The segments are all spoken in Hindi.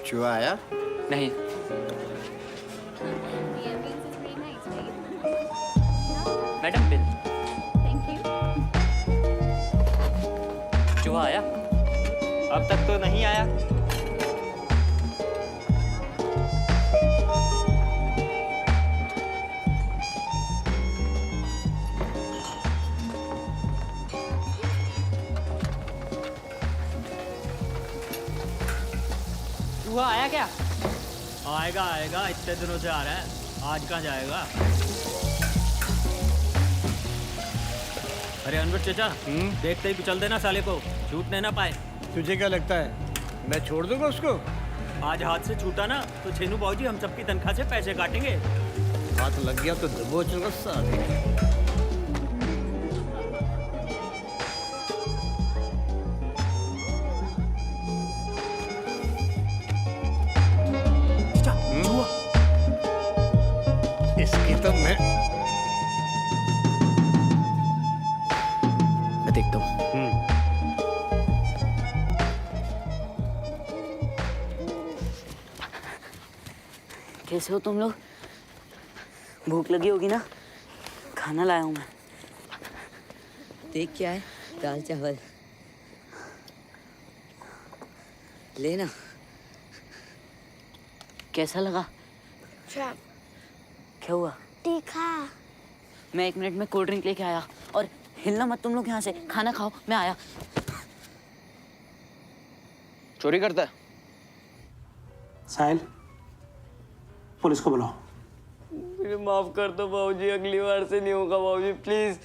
चूहा आया? नहीं। Madam bill. Thank you. चूहा आया? अब तक तो नहीं आया। चूहा आया क्या? आएगा आएगा, इतने दिनों से आ रहा है, आज कहाँ जाएगा। अरे अनवर चाचा, देखते ही कुचल देना साले को, छूटने ना पाए। तुझे क्या लगता है मैं छोड़ दूंगा उसको? आज हाथ से छूटा ना तो छेनू बाबूजी हम सबकी तनख्वाह से पैसे काटेंगे। हाथ लग गया तो दबोचूंगा साले। इसकी तो मैं देखता हूँ। कैसे हो तुम लोग? भूख लगी होगी ना? खाना लाया हूँ मैं। देख क्या है, दाल चावल लेना। कैसा लगा? अच्छा। क्या हुआ? तीखा। मैं 1 मिनट में कोल्ड ड्रिंक लेके आया। और हिलना मत तुम लोग यहाँ से। खाना खाओ, मैं आया। चोरी करता है? साहिल, पुलिस को बुलाओ। मुझे माफ कर दो बाबूजी, अगली बार से नहीं होगा बाबूजी, प्लीज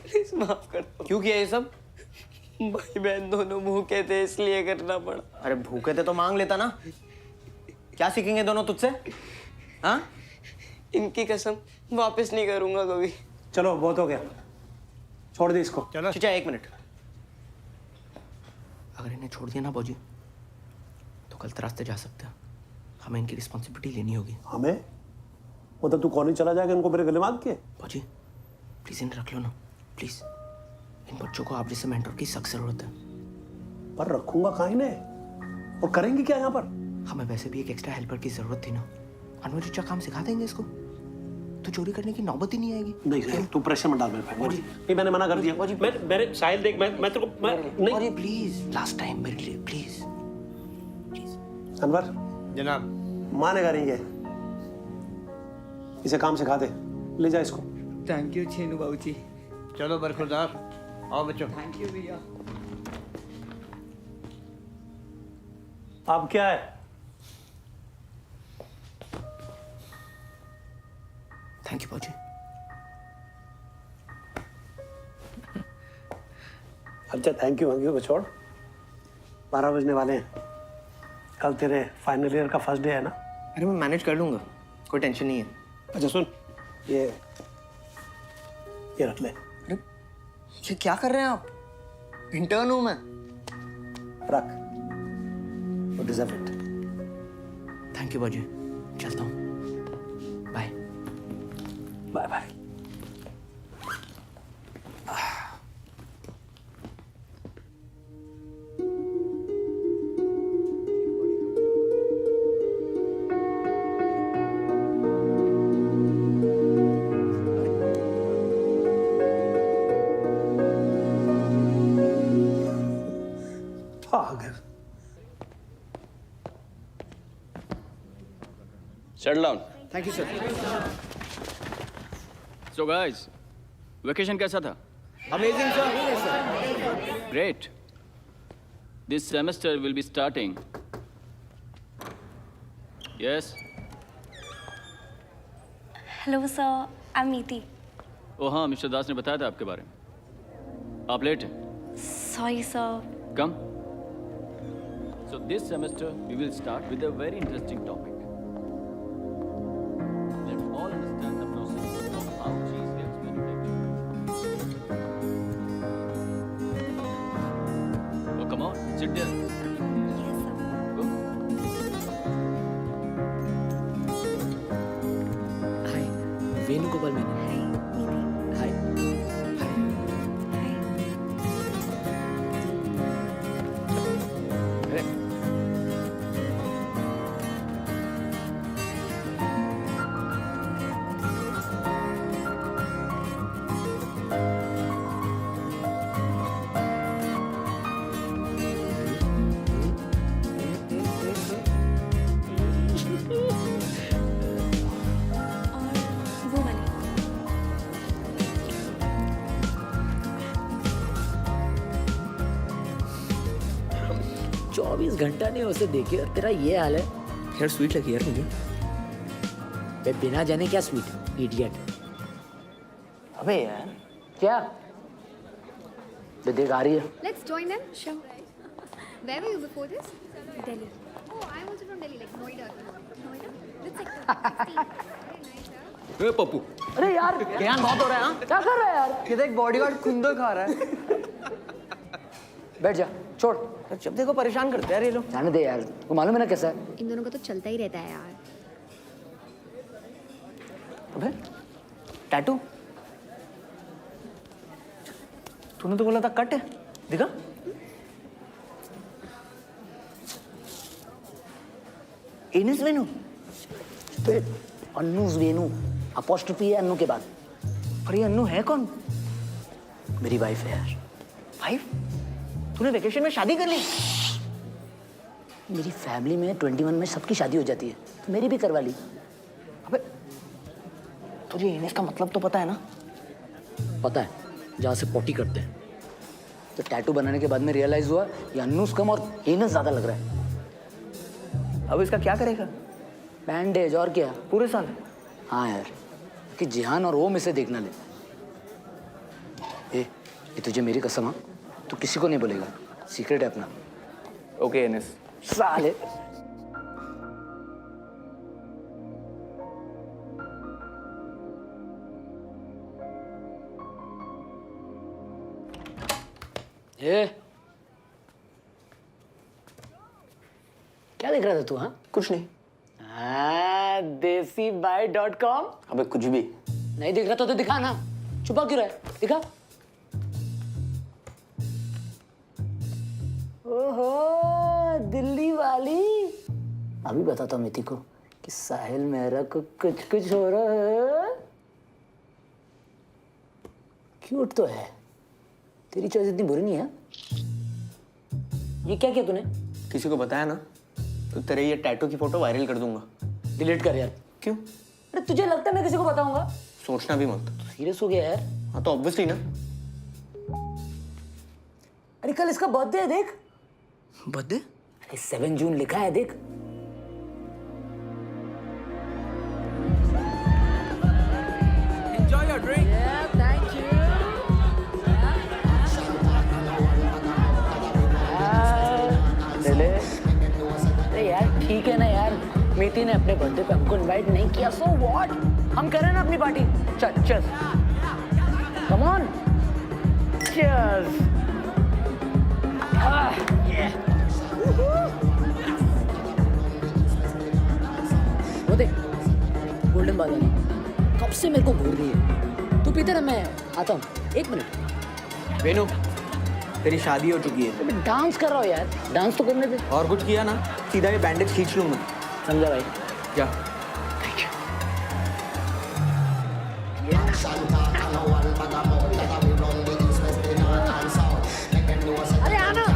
प्लीज माफ कर दो। क्यों किया ये सब? भाई बहन दोनों भूखे थे इसलिए करना पड़ा। अरे भूखे थे तो मांग लेता ना। क्या सीखेंगे दोनों तुझसे? हाँ? इनकी कसम वापस नहीं करूंगा कभी। चलो बहुत हो गया, छोड़ दे इसको। चलो। चचा 1 मिनट। अगर इन्हें छोड़ दिया ना बाबूजी तो गलत रास्ते जा सकते हैं। हमें इनकी रिस्पॉन्सिबिलिटी लेनी होगी। हमें? मतलब तू कॉलेज चला जाएगा इनको मेरे गले बांध के? बाबूजी प्लीज इन्हें रख लो ना, प्लीज। इन बच्चों को आप जैसे मेंटर की सख्त जरूरत है। पर रखूंगा कहाँ इन्हें? और करेंगे क्या यहाँ पर? हमें वैसे भी एक एक्स्ट्रा हेल्पर की जरूरत थी ना। अनवर चचा काम सिखा देंगे इसको, तो चोरी करने की नौबत ही नहीं आएगी। नहीं, तू प्रेशर मत डाल मेरे पे। नहीं, मैंने मना कर दिया। मेरे साहिल देख, मैं तेरे को नहीं। प्लीज लास्ट टाइम मेरे लिए प्लीज। अनवर जनाब। मानेगा नहीं ये, इसे काम सिखा दे। ले जा इसको। थैंक यू छेनू बाबूजी। चलो बरखुरदार, आओ बच्चों। थैंक यू भैया। अब क्या है? थैंक यू बाबूजी। अच्छा थैंक यू को छोड़, 12 बजने वाले हैं। कल तेरे फाइनल ईयर का फर्स्ट डे है ना? अरे मैं मैनेज कर लूंगा, कोई टेंशन नहीं है। अच्छा सुन, ये रख ले। अरे ये क्या कर रहे हैं आप? इंटर्न हूं मैं। रख, you deserve it. Thank you बाबूजी, चलता हूँ। Bye bye bye. पागल। Settle down. Thank you sir. So guys, vacation कैसा था? Amazing sir. Great. This semester will be starting. Yes. Hello sir, I am Niti. ओ हाँ, मिस्टर दास ने बताया था आपके बारे में। आप लेट हैं। Sorry sir. Come. So this semester we will start with a very interesting topic. Venugopal मैंने Hi, Neeti. हाय Hi. अरे और वो वाली. चौबीस घंटा नहीं उसे देखे और तेरा ये हाल है यार स्वीट लगी यार मुझे। बे बिना जाने क्या स्वीट इडियट अबे यार क्या बे देख आ रही है Let's join them. Sure. Where were you before this? Delhi. Oh, I'm also from Delhi, like Noida. Noida? Which sector? 16. Very nice, huh? ए पप्पू अरे यार ज्ञान बहुत हो रहा है हाँ? क्या कर रहा है यार ये देख बॉडीगार्ड खुंदो खा रहा है। बैठ जा छोड़ जब देखो परेशान करते हैं यार ये लोग। जाने दे यार वो मालूम है ना कैसा है इन दोनों का तो चलता ही रहता है यार. अबे टैटू तूने तो बोला था कट है दिखा। इनिस वेनु अन्नूज वेनु अपोस्ट्रोफी है अन्नू के बाद और ये अन्नू है कौन? मेरी वाइफ है यार भाई तूने वेकेशन में शादी कर ली? मेरी फैमिली में 21 में सबकी शादी हो जाती है तो मेरी भी करवा ली अबे तुझे इनिस का मतलब तो पता है ना? पता है जहाँ से पोटी करते हैं तो टैटू बनाने के बाद में रियलाइज हुआ ये अन्नूस कम और हेनस ज्यादा लग रहा है अब इसका क्या करेगा? बैंडेज और क्या पूरे साल? हाँ यार कि जिहान और ओम इसे देखना ले ये तुझे मेरी कसम हाँ तू किसी को नहीं बोलेगा सीक्रेट है अपना ओके इनिस। साले ये क्या देख रहा था तू हाँ कुछ नहीं। देसीबाई.com अबे कुछ भी। नहीं दिख रहा तो दिखा ना छुपा क्यों रहा है दिखा ओहो दिल्ली वाली अभी बताता हूँ मिति को कि साहिल मेहरा को कुछ कुछ हो रहा है क्यूट तो है तेरी चॉइस इतनी बुरी नहीं है ये क्या किया तूने किसी को बताया ना तो तेरे ये टैटू की फोटो वायरल कर दूंगा। डिलीट कर यार क्यों? अरे तुझे लगता है मैं किसी को बताऊंगा सोचना भी मत। सीरियस हो गया यार हाँ तो ऑब्वियसली ना। अरे कल इसका बर्थडे है देख बर्थडे? अरे 7 जून लिखा है देख Enjoy your drink. अरे यार ठीक है ना यार मीति ने अपने बर्थडे पे हमको इनवाइट नहीं किया सो व्हाट हम करें ना अपनी पार्टी चल चल कम ऑन चीयर्स वो देख गोल्डन बादाम कब से मेरे को घूर रही है तू पीते ना मैं आता हूँ 1 मिनट वेनु तेरी शादी हो चुकी है। मैं डांस कर रहा हूँ यार डांस तो करने दे और कुछ किया ना सीधा ये बैंडेज खींच लूंगा। समझा भाई जा। अरे आना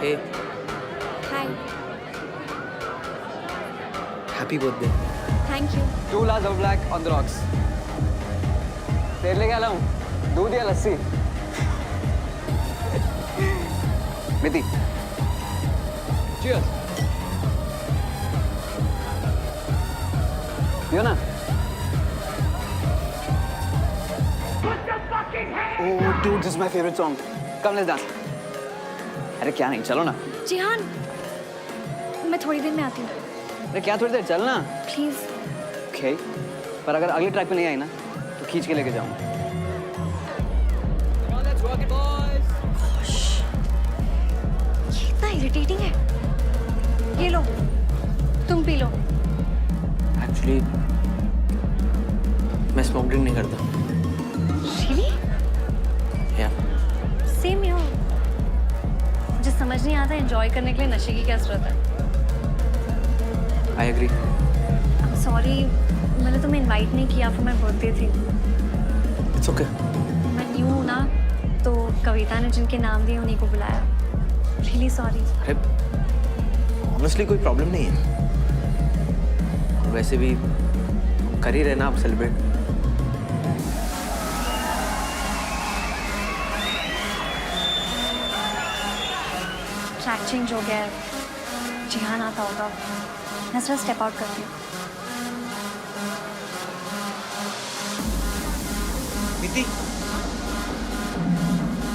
Hey, Hi. happy birthday. Thank you. 2 glass of black on the rocks. तेरे लिए क्या लाऊं? दूध या लस्सी? मिति. Cheers. पियो ना. Oh, dude, this is my favorite song. Come, let's dance. अरे क्या नहीं, चलो ना. जिहान, मैं थोड़ी देर में आती हूँ. अरे क्या थोड़ी देर, चल ना. प्लीज. Okay. पर अगर अगली ट्रैक पे नहीं आई ना, तो खींच के लेके जाऊंगा. Come on, let's rock it, boys. ये इतना इरिटेटिंग है. ये लो, तुम पी लो. एक्चुअली मैं स्मोक ड्रिंक नहीं करता. Really? या सेम यार. मुझे समझ नहीं आता एंजॉय करने के लिए नशे की क्या जरूरत है. I agree. I'm sorry, मैंने तुम्हें इनवाइट नहीं किया फिर मैं बर्थडे थी. It's okay. मैं न्यू हूँ ना, तो कविता ने जिनके नाम दिए उन्हीं को बुलाया. Really sorry. अरे ऑनेस्टली कोई प्रॉब्लम नहीं है. और वैसे भी कर ही रहे ना आप सेलिब्रेट. ट्रैक चेंज हो गया है. जिहान आता होगा. मैं जरा स्टेप आउट करती हूँ. नीति,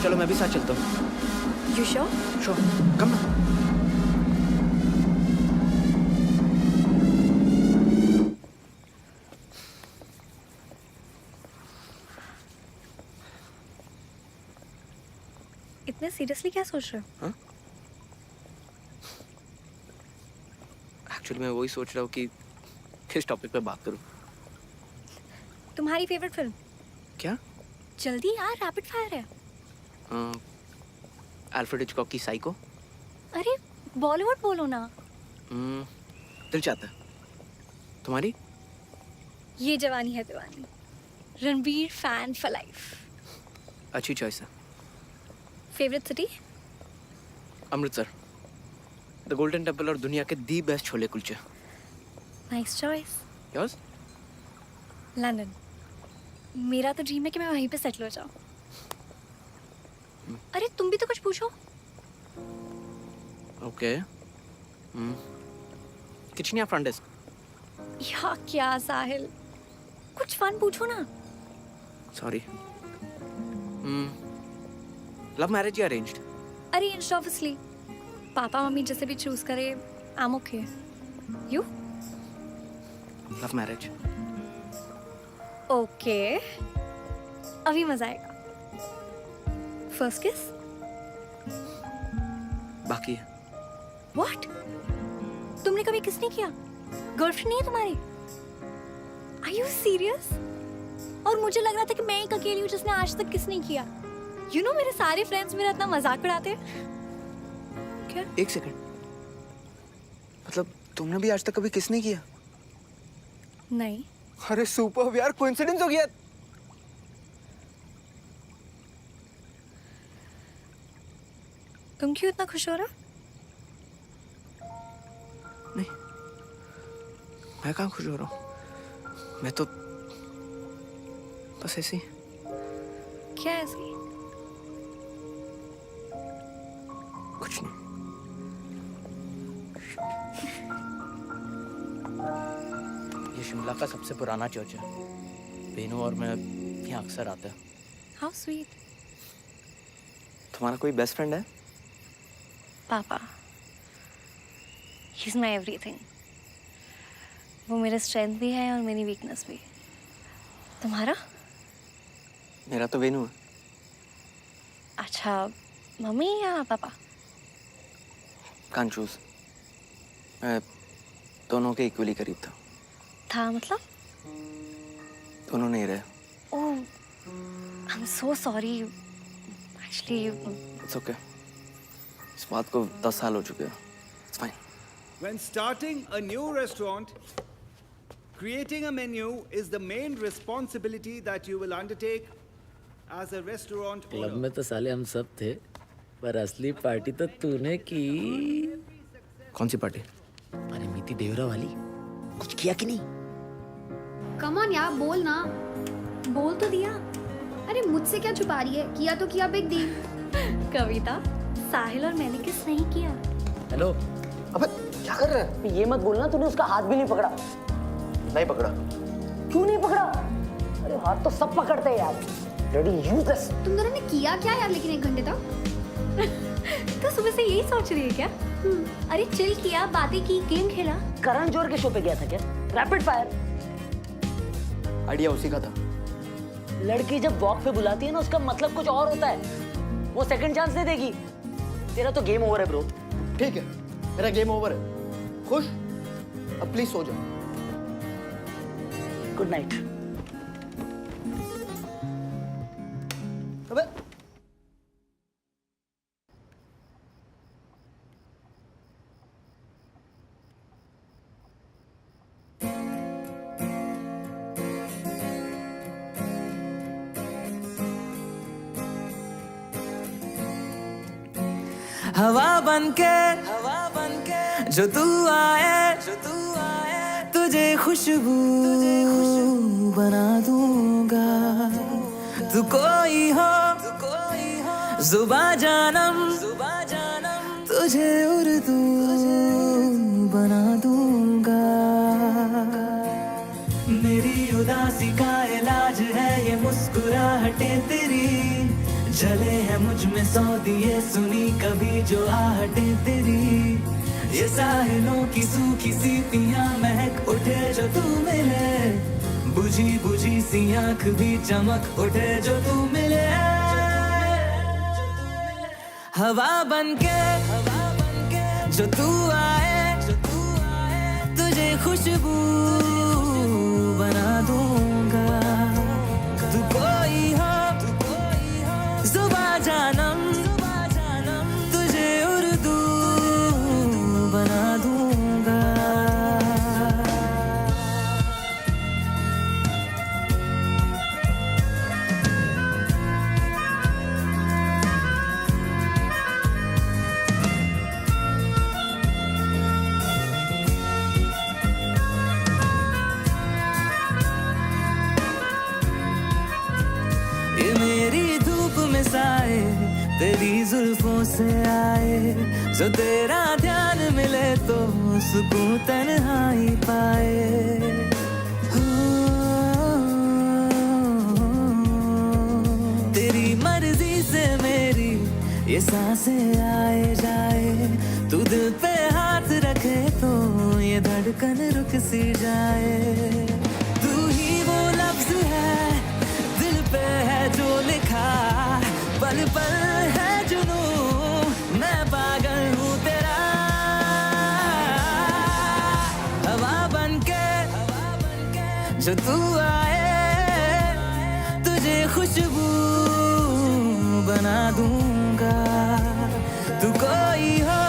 चलो मैं भी साथ चलता हूँ. You sure? श्योर, कम ना. इतने सीरियसली क्या सोच रहे हो? एक्चुअली मैं वही सोच रहा हूँ कि किस टॉपिक पे बात करूँ. तुम्हारी फेवरेट फिल्म? क्या? जल्दी यार, रैपिड फायर है. अल्फ्रेड हिचकॉक की साइको. अरे बॉलीवुड बोलो ना. दिल चाहता है. तुम्हारी? ये जवानी है दीवानी. Ranbir fan for life. अच्छी चॉइस है. Favourite city? Amritsar. The Golden Temple और दुनिया के the best chole kulche. Nice choice. Yours? London. मेरा तो ड्रीम है कि मैं वहीं पे सेटल हो जाऊं. अरे तुम भी तो कुछ पूछो. ओके. किचनिया फ्रंट डेस्क. या क्या साहिल, कुछ फन पूछो ना. सॉरी. लव मैरिज या अरेंज्ड? Arranged obviously. पापा मम्मी जैसे भी चूज करे, I am okay. You? Love marriage. Okay, अभी मजा आएगा. फर्स्ट किस? बाकी है. व्हाट? तुमने कभी किस नहीं किया? गर्लफ्रेंड नहीं है तुम्हारी? Are you serious? और मुझे लग रहा था कि मैं एक अकेली हूँ जिसने आज तक किस नहीं किया. यू नो मेरे सारे फ्रेंड्स मेरा इतना मजाक उड़ाते हैं. क्या? एक सेकंड. मतलब तुमने भी आज तक कभी किस नहीं किया? नहीं. अरे सुपर यार, कोइंसिडेंस हो गया. तुम क्यों इतना खुश हो रहा? नहीं, मैं कहाँ खुश हो रहा हूँ. मैं तो बस ऐसे ही. क्या ऐसी? कुछ नहीं. ये शिमला का सबसे पुराना चर्च है. बेनू और मैं यहाँ अक्सर आते हैं. How sweet. तुम्हारा कोई बेस्ट फ्रेंड है? पापा. He is my everything. वो मेरा स्ट्रेंथ भी है और मेरी वीकनेस भी. तुम्हारा? मेरा तो वेनू है. अच्छा, मम्मी या पापा? Can't choose. मैं दोनों के इक्वली करीब था. मतलब? दोनों नहीं रहे. Oh, I am so sorry. Actually it's okay. इस बात को 10 साल हो चुके हैं. It's fine. When starting a new restaurant, creating a menu is the main responsibility that you will undertake as a restaurant club owner. में तो साले हम सब थे, पर असली पार्टी तो तूने की. कौन सी पार्टी? अरे मीति देवरा वाली. कुछ किया कि नहीं? कम ऑन यार, बोल ना. बोल तो दिया. अरे मुझसे क्या छुपा रही है? किया तो किया, बिग डील. कविता, साहिल और मैंने किस नहीं किया. हेलो. अबे क्या कर रहा है? ये मत बोलना तूने उसका हाथ भी नहीं पकड़ा. नहीं पकड़ा. क्यों नहीं पकड़ा? अरे हाथ तो सब पकड़ते हैं यार. Bloody useless. तुम दोनों ने किया क्या यार लेकिन 1 घंटे तक? तो सुबह से यही सोच रही है क्या? अरे चिल किया, बातें की, गेम खेला। करण जोहर के शो पे गया था क्या? Rapid fire. आइडिया उसी का था। लड़की जब वॉक पे बुलाती है ना, उसका मतलब कुछ और होता है। वो सेकंड चांस दे देगी। तेरा तो गेम ओवर है ब्रो। ठीक है, मेरा गेम ओवर है। खुश? अब प्लीज सो जाओ। Good night. अबे हवा बनके जो तू आए तुझे खुशबू बना दूंगा। तू कोई हो जुबा जानम तुझे उर्दू बना दूंगा। मेरी उदासी का इलाज है ये मुस्कुराहटें तेरी। जले हैं मुझ में 100 दिए, सुनी कभी जो आहटें तेरी। ये साहिलों की सूखी सी पियां महक उठे जो तू मिले। बुझी बुझी सी आंख भी चमक उठे जो तू मिले। हवा बनके जो तू आए तुझे खुशबू बना दूंगा। तू कोई हो जुबा जानम तुझे उर्दू बना दूंगा। ये मेरी धूप में साए तेरी जुल्फों से आए। जो तेरा ध्यान मिले तो सुकून तन्हाई पाए। हो, तेरी मर्जी से मेरी ये सांसें आए जाए। तू दिल पे हाथ रखे तो ये धड़कन रुक सी जाए। तू ही वो लफ्ज है दिल पे है जो लिखा। पल पल है जुनू मैं पागल हूँ तेरा। हवा बनके जो तू आए तुझे खुशबू बना दूंगा। तू कोई हो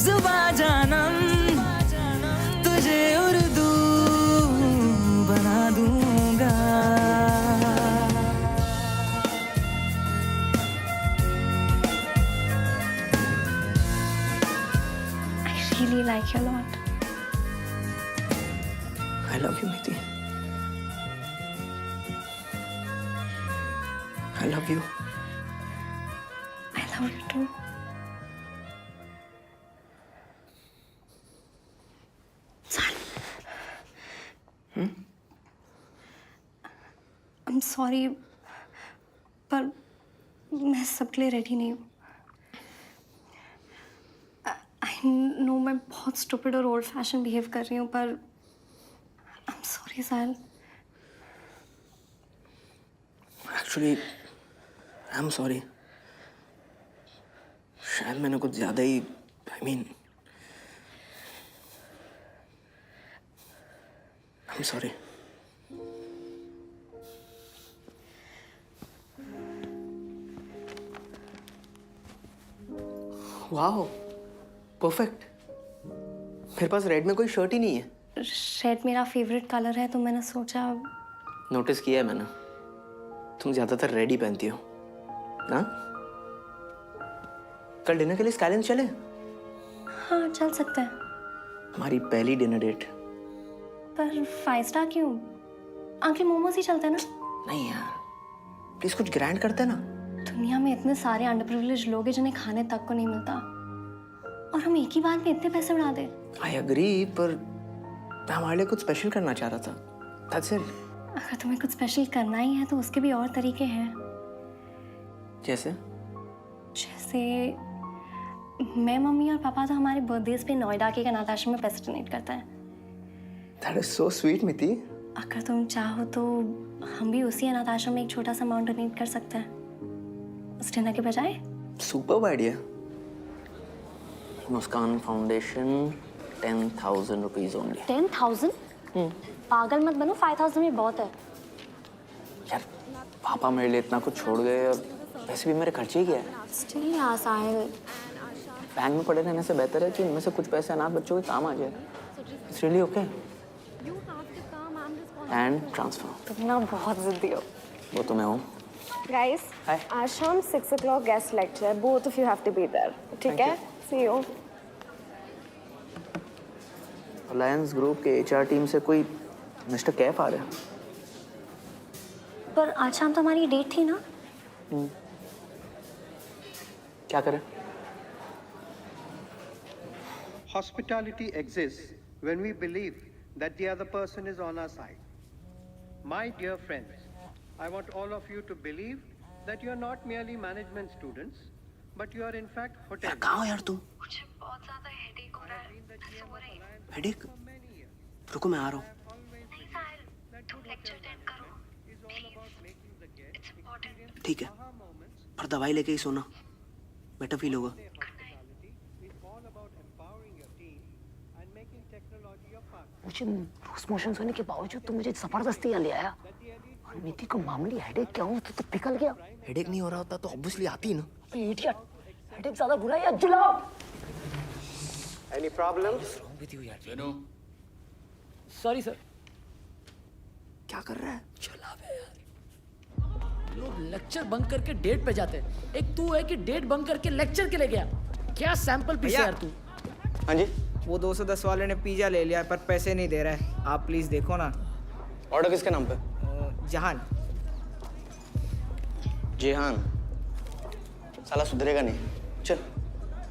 जुबा जानम तुझे उर्दू बना दूंगा। I really like you a lot. I love you, Miti. I love you. I love you too. I'm sorry, पर मैं सबके लिए रेडी नहीं हूँ। I know मैं बहुत stupid और old fashioned behave कर रही हूँ, पर I'm sorry, Sahil. Actually, I'm sorry. शायद मैंने कुछ ज्यादा ही I'm sorry. वाह, परफेक्ट। मेरे पास रेड में कोई शर्ट ही नहीं है। रेड मेरा फेवरेट कलर है, तो मैंने सोचा। नोटिस किया है मैंने, तुम ज्यादातर रेड ही पहनती हो ना। कल डिनर के लिए स्काईलाइन चले? हाँ, चल सकते हैं। हमारी पहली डिनर डेट। पर 5 स्टार क्यों? अंकल मोमोज ही चलते हैं ना। नहीं यार, प्लीज कुछ ग्रैंड करते ना। दुनिया में इतने सारे अंडरप्रिविलेज लोग हैं जिन्हें खाने तक को नहीं मिलता, और हम एक ही बार में इतने पैसे उड़ा दे। आई एग्री, पर मैं हमारे लिए कुछ स्पेशल करना चाह रहा था। That's it. अगर तुम्हें कुछ स्पेशल करना ही है तो उसके भी और तरीके हैं। जैसे? जैसे मैं, मम्मी और पापा तो हमारे बर्थडेज पे नोएडा के एक अनाथ आश्रम में पैसे डोनेट करते हैं। That is so sweet, मिति। अगर तुम चाहो तो हम भी उसी अनाथ आश्रम में एक छोटा सा अमाउंट डोनेट कर सकते हैं उस डिनर के बजाय। Superb idea. Muskaan foundation 10,000 rupees only. 10,000? पागल मत बनो, 5,000 में बहुत है। यार पापा मेरे लिए इतना कुछ छोड़ गए और वैसे भी मेरे खर्चे ही क्या है। स्टिल यार साहिल, बैंक में पड़े रहने से बेहतर है कि इनमें से कुछ पैसे अनाथ बच्चों के काम आ जाए। It's really okay. And transfer. तुम ना बहुत जिद्दी हो। वो तो मैं हूँ। Guys, Hi. आज शाम 6 o'clock guest lecture, both of you have to be there. ठीक है? See you. अलायंस ग्रुप के एचआर टीम से कोई मिस्टर कैफ आ रहे हैं। पर आज शाम तो हमारी डेट थी ना। क्या करें? Hospitality exists when we believe that the other person is on our side. My dear friends, I want all of you to believe that you are not merely management students, but you are in fact hotel. कहाँ हो यार तू? मुझे बहुत ज्यादा हेडेक हो रहा है। मैं सो रही हूँ। हेडेक? रुको मैं आ रहा हूँ। नहीं साहिल, तुम लेक्चर अटेंड करो प्लीज, इट्स इम्पोर्टेंट। ठीक है, पर दवाई लेके ही सोना, बेटर फील होगा। मुझे लूज मोशंस होने के बावजूद तुम मुझे जबरदस्ती यहाँ ले आया और मिति को मामूली हेडेक क्या हो तो पिघल गया। हेडेक नहीं हो रहा होता तो ऑब्वियसली आती ना। इडियट, हेडेक ज्यादा बुरा है या जुलाब? Any problems? विद यू यार। चलो सॉरी सर। क्या कर रहा है? जुलाब है यार। लोग लेक्चर बंक करके डेट पे जाते हैं, एक तू है कि डेट बंक करके लेक्चर के लिए गया। क्या सैंपल पीस है यार तू? हाँ जी, वो 210 वाले ने पिज्जा ले लिया पर पैसे नहीं दे रहा है। आप प्लीज देखो ना। ऑर्डर किसके नाम पे? जहान। जेहान साला सुधरेगा नहीं। चल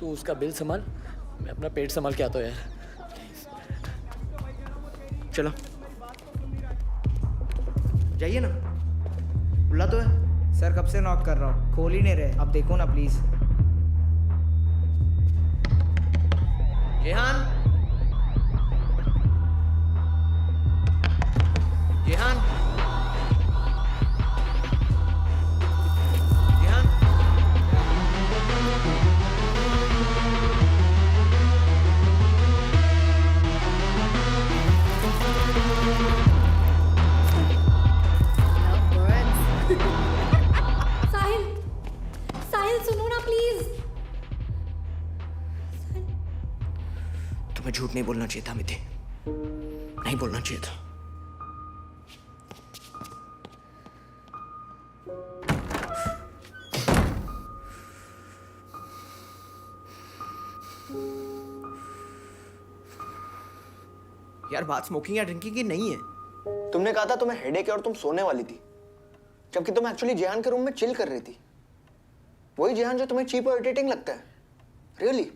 तू उसका बिल संभाल, मैं अपना पेट संभाल के आता हूँ यार। चलो जाइए ना, बुला तो है। सर कब से नॉक कर रहा हूँ, खोल ही नहीं रहे। आप देखो ना प्लीज। जेहान, जेहान, जेहान। साहिल, साहिल सुनो ना प्लीज। तुम्हें झूठ नहीं बोलना चाहिए था मिति, नहीं बोलना चाहिए था। यार बात स्मोकिंग या ड्रिंकिंग की नहीं है। तुमने कहा था तुम्हें हेडेक है और तुम सोने वाली थी, जबकि तुम एक्चुअली जेहान के रूम में चिल कर रही थी। वही जेहान जो तुम्हें चीप और इरिटेटिंग लगता है। रियली?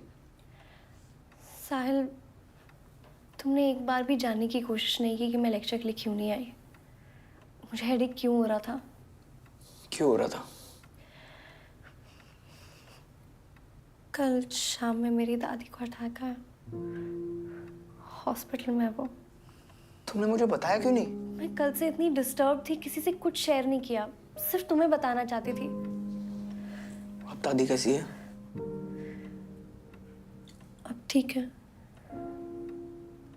साहिल, तुमने एक बार भी जानने की कोशिश नहीं की कि मैं लेक्चर के लिए क्यों नहीं आई, मुझे हेडेक क्यों हो रहा था। क्यों हो रहा था? कल शाम में मेरी दादी को अटैक आया, हॉस्पिटल में वो। तुमने मुझे बताया क्यों नहीं? मैं कल से इतनी डिस्टर्ब थी, किसी से कुछ शेयर नहीं किया, सिर्फ तुम्हें बताना चाहती थी। अब दादी कैसी है? अब ठीक है,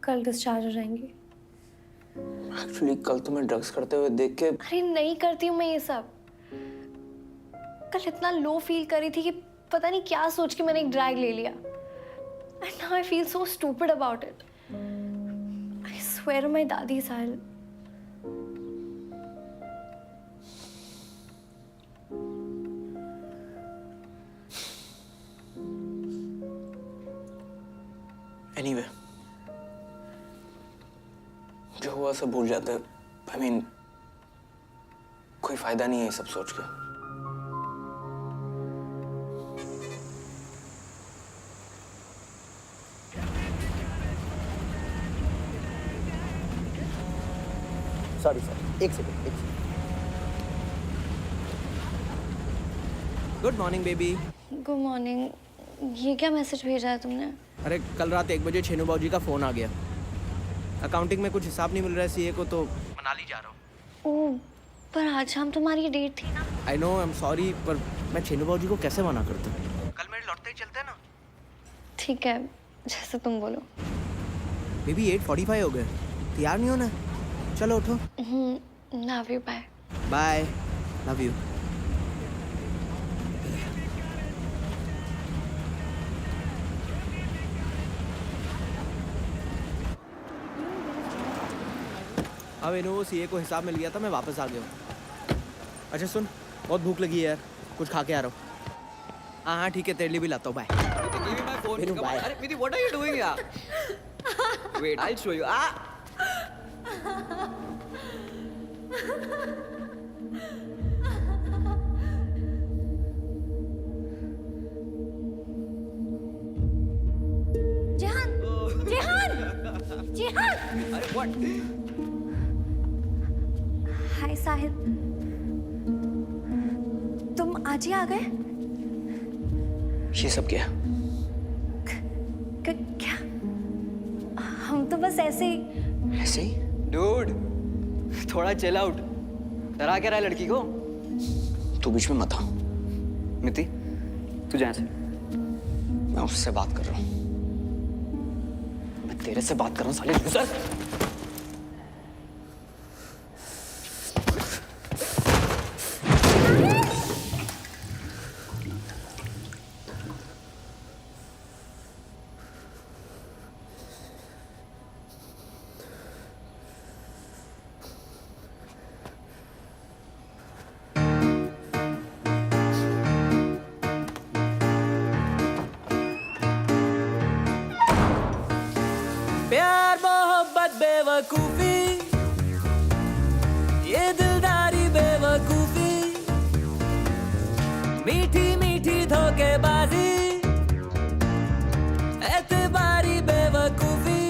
कल डिस्चार्ज हो जाएंगी। एक्चुअली कल तुम्हें ड्रग्स करते हुए देख के। अरे नहीं करती हूँ मैं ये सब। कल इतना लो फील कर रही थी कि पता नहीं क्या सोच के मैंने एक ड्रैग ले लिया। And now I feel so stupid about it. I swear to my दादी साहिल। Anyway, जो हुआ सब भूल जाते हैं। I mean, कोई फायदा नहीं है ये सब सोच के। सॉरी एक second. Good morning baby. Good morning. ये क्या मैसेज भेजा है तुमने? अरे कल रात 1 बजे छेनू बाबूजी का फ़ोन आ गया। अकाउंटिंग में कुछ हिसाब नहीं मिल रहा है सीए को, तो मनाली जा रहा हूँ। ओह, पर आज शाम तुम्हारी डेट थी ना। I know, I am sorry, पर मैं छेनू बाबूजी को कैसे मना करता हूँ? कल मेरे लौटते ही चलते हैं ना। ठीक है, जैसे तुम बोलो। बेबी 8:45 हो गए, तैयार नहीं होना? चलो उठो। Love you, bye. Bye, love you. अब इन्हों सीए को हिसाब मिल गया था, मैं वापस आ गया हूँ। अच्छा सुन, बहुत भूख लगी है यार, कुछ खा के आ रहा हूँ। हाँ ठीक है, तेरे लिए भी लाता हूँ। बाय। बाय। अरे Miti, what are you doing यार? Wait, I'll show you. Jehan, Jehan, Jehan. अरे what? हाय साहिल, तुम आज ही आ गए? ये सब क्या? क्या? हम तो बस ऐसे ही। ऐसे ही? Dude, थोड़ा chill out. डरा क्या रहा है लड़की को? तू बीच में मत आ। मिति, तू जा से। मैं उससे बात कर रहा हूँ। मैं तेरे से बात कर रहा हूँ साले लूजर। प्यार मोहब्बत बेवकूफी, ये दिलदारी बेवकूफी, मीठी मीठी धोखेबाजी, एतबारी बेवकूफी।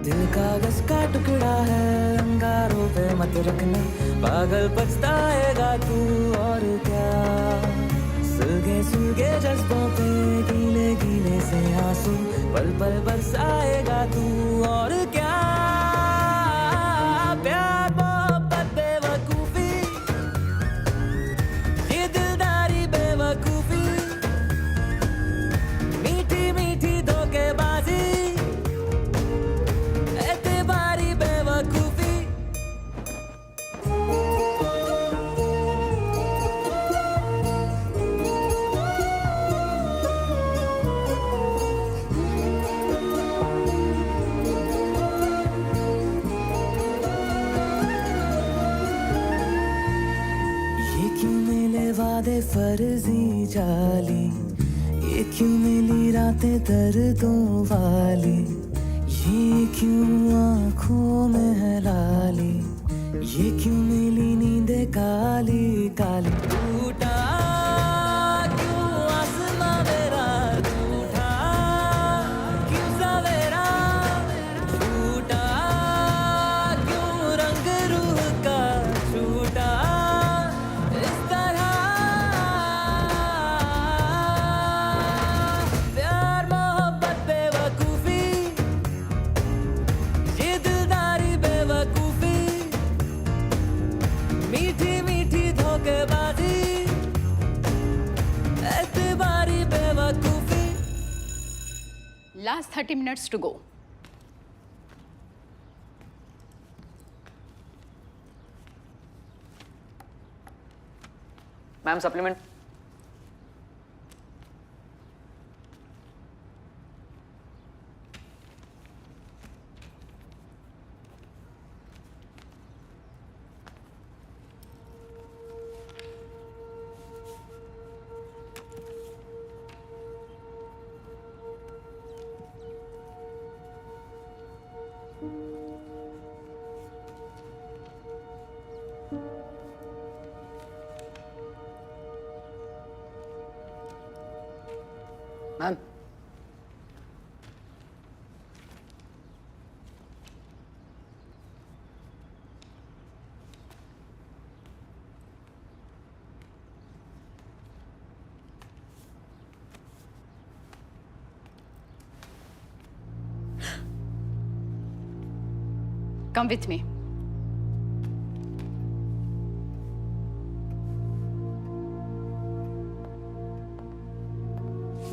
दिल कागज का टुकड़ा है, अंगारों पे मत रखना, पागल पछताएगा तू और क्या। सुलगे सुलगे जज्बों पे गीले गीले से आंसू, पल पल बरसाएगा तू और क्या। प्यार मोहब्बत बेवकूफी, ये दिलदारी बेवकूफी, मीठी मीठी धोखेबाजी, एतबारी बेवकूफी। वादे फर्जी जाली, ये क्यों मिली रातें दर्दों वाली, ये क्यों आँखों में है लाली, ये क्यों मिली नींदें काली काली। टूटा क्यों आसमां मेरा, टूटा क्यों सवेरा, टूटा क्यों रंग रूह का, टूटा Last 30 minutes to go. Ma'am supplement. Ma'am Come with me.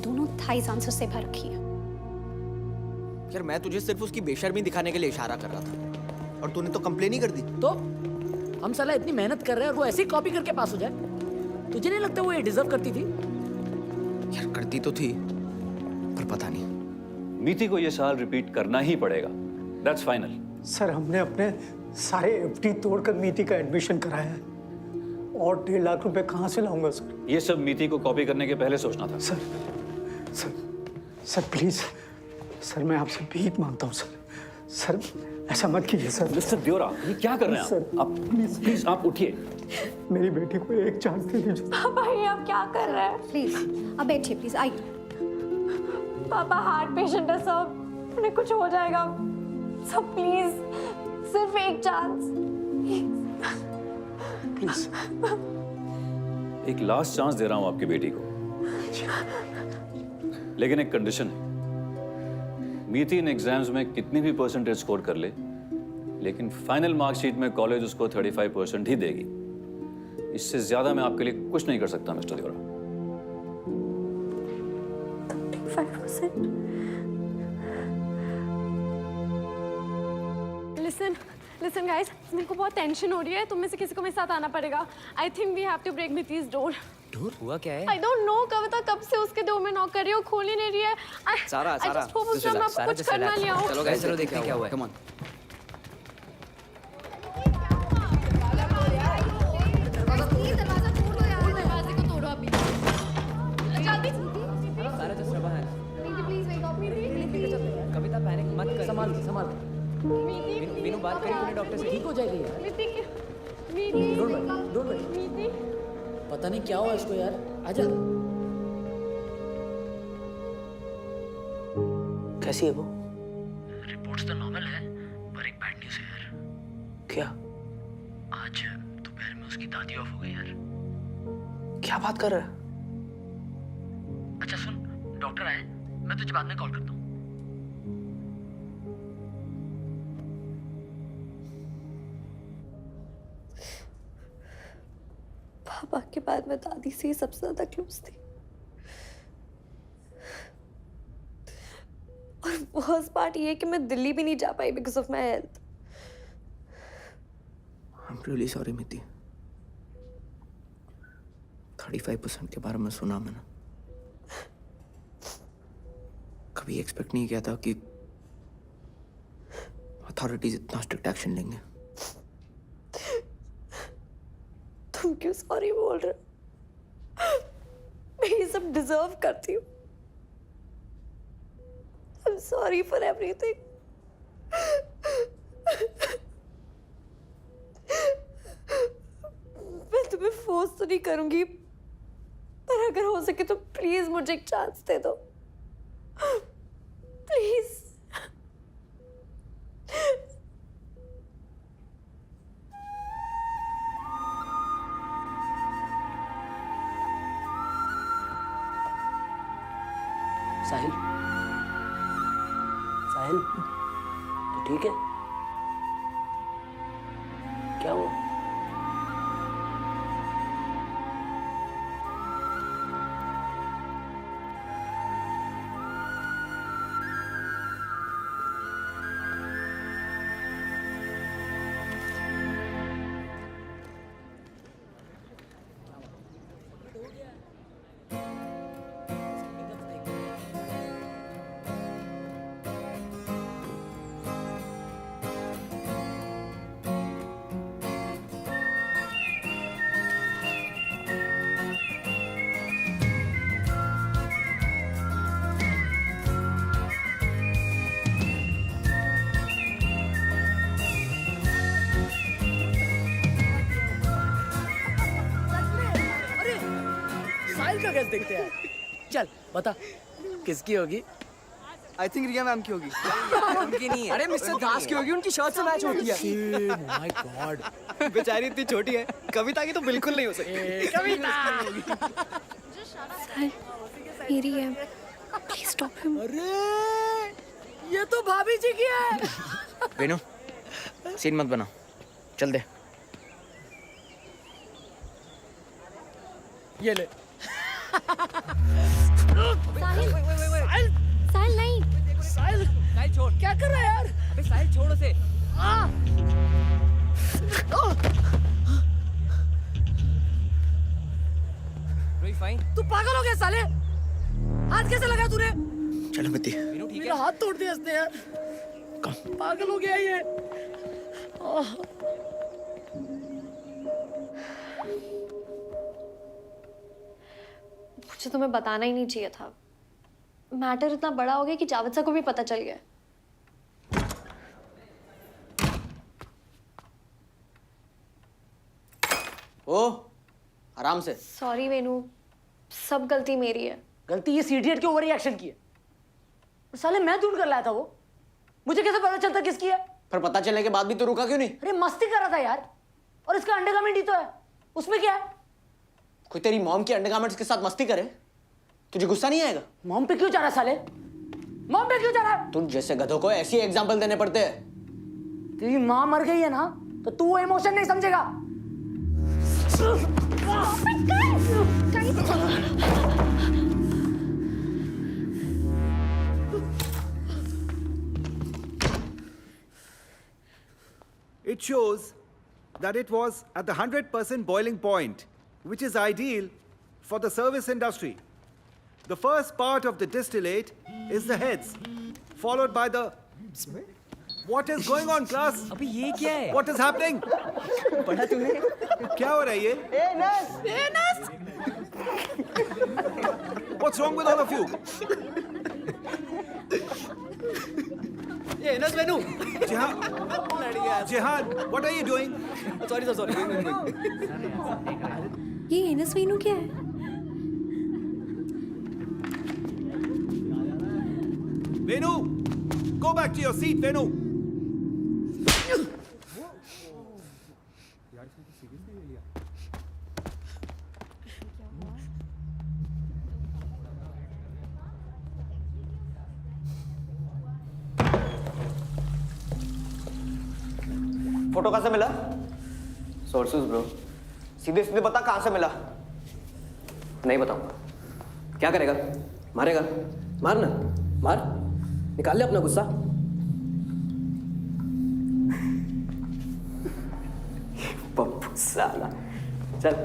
दोनों थाइज आंसर से भर रखी है। यार मैं तुझे सिर्फ उसकी बेशर्मी दिखाने के लिए इशारा कर रहा था और तूने तो कंप्लेन ही कर दी। तो हम साला इतनी मेहनत कर रहे हैं और वो ऐसे ही कॉपी करके पास हो जाए? तुझे नहीं लगता वो ये डिजर्व करती थी? यार करती तो थी पर पता नहीं। मीति को ये साल रिपीट करना ही पड़ेगा। That's final. सर हमने अपने सारे एफडी तोड़कर मीति का एडमिशन कराया है और 1.5 लाख रुपए कहाँ से लाऊंगा सर? ये सब मीति को कॉपी करने के पहले सोचना था। सर प्लीज सर मैं आपसे भीख मांगता हूँ सर ऐसा मत कीजिए सर। मिस्टर ब्योरा ये क्या कर रहे हैं सर, आप? प्लीज आप उठिए। मेरी बेटी को एक चांस दे दीजिए। पापा ये आप क्या कर रहे हैं? प्लीज अब बैठिए प्लीज, आइए। पापा हार्ट पेशेंट है सब, उन्हें कुछ हो जाएगा सब, प्लीज सिर्फ एक चांस प्लीज। एक लास्ट चांस दे रहा हूं आपकी बेटी को, लेकिन एक कंडीशन है। मीति इन एग्जाम्स में कितनी भी परसेंटेज स्कोर कर ले, लेकिन फाइनल मार्कशीट में कॉलेज उसको 35% ही देगी। इससे ज्यादा मैं आपके लिए कुछ नहीं कर सकता मिस्टर देवरा। 35%? Listen guys, मेरे को बहुत टेंशन हो रही है। तुम में से किसी को मेरे साथ आना पड़ेगा। I think we have to break Miti's door. Door हुआ क्या है? I don't know, कविता कब से उसके डोर में नॉक कर रही है, खोल ही नहीं रही है। सारा I just hope उसने मैं आपको कुछ करना लिया हो। चलो गाइस चलो देखते हैं क्या हुआ है। Come on. दरवाजा तोड़ दो यार। दरवाजे को तोड़ो अभी। जल्दी। सारा जस्ट रबा है। Please wake up. Kavita panic मत कर। संभाल। मीनू बात करी तूने डॉक्टर से? ठीक हो जाएगी यार। Don't worry. पता नहीं क्या हुआ इसको यार। आजा। कैसी है वो? रिपोर्ट्स तो नॉर्मल है, पर एक बैड न्यूज़ है यार। क्या? आज दोपहर में उसकी दादी ऑफ हो गई यार। क्या बात कर रहा है? अच्छा सुन, डॉक्टर आए, मैं तुझे बाद में कॉल करता हूँ। पापा के बाद मैं दादी से ही सबसे ज्यादा क्लोज थी और वर्स्ट पार्ट ये कि मैं दिल्ली भी नहीं जा पाई because of my health. I am really sorry Miti. 35% के बारे में सुना मैंने। कभी एक्सपेक्ट नहीं किया था कि अथॉरिटीज इतना स्ट्रिक्ट एक्शन लेंगे। तुम क्यों सॉरी बोल रहे हो? मैं ये सब डिजर्व करती हूँ। I'm sorry for everything. मैं तुम्हें फोर्स तो नहीं करूंगी, पर अगर हो सके तो प्लीज मुझे एक चांस दे दो, प्लीज। साहिल तो ठीक है? क्या हुआ? देखते हैं। चल बता किसकी होगी? आई थिंक रिया मैम की होगी। उनकी नहीं है। अरे मिस्टर दास की होगी, उनकी शर्ट से मैच होती है। माय गॉड, बेचारी इतनी छोटी है। कविता की तो बिल्कुल नहीं हो सकती। कविता मेरी है, प्लीज स्टॉप हिम। अरे ये तो भाभी जी की है। वेनु सीन मत बना, चल दे। ये ले। साहिल साहिल नहीं। साहिल छोड़, क्या कर रहा है यार? अबे साहिल छोड़ उसे। फाइन। तू पागल हो गया साले? हाथ कैसे लगा तूने? चलो मिति। मेरा हाथ तोड़ दिया इसने यार। पागल हो गया ये। मुझे तुम्हें बताना ही नहीं चाहिए था। मैटर इतना बड़ा हो गया कि जावेद सर को भी पता चल गया। ओ, आराम से। सॉरी वेनू, सब गलती मेरी है। गलती इस इडियट के ओवर रिएक्शन की है। साले मैं ढूंढ कर लाया था वो, मुझे कैसे पता चलता किसकी है? पर पता चलने के बाद भी तो रुका क्यों नहीं? अरे मस्ती कर रहा था यार, और इसका अंडरगारमेंट ही तो है, उसमें क्या है? कोई तेरी मॉम की अंडरगारमेंट्स के साथ मस्ती करे, तुझे गुस्सा नहीं आएगा? मॉम पे क्यों जा रहा है साले? मॉम पे क्यों जा रहा है? तुम जैसे गधों को ऐसी एग्जाम्पल देने पड़ते हैं। तेरी माँ मर गई है ना, तो तू वो इमोशन नहीं समझेगा। It shows that it was at the 100% boiling point, which is ideal for the service industry. The first part of the distillate is the heads, followed by the... What is going on, class? अबे ये क्या है? What is happening? पढ़ा तूने? क्या हो रहा है ये? नस! What's wrong with all of you? ये नस Venu. Jehan, what are you doing? Sorry. ये एनस वेनू क्या है? Venu, go back to your seat, Venu. Photo कहाँ से मिला? Sources bro. सीधे सीधे बता कहाँ से मिला? नहीं बताऊंगा। क्या करेगा? मारेगा? मार ना, मार। निकाल ले अपना गुस्सा। पप्पू साला, चल।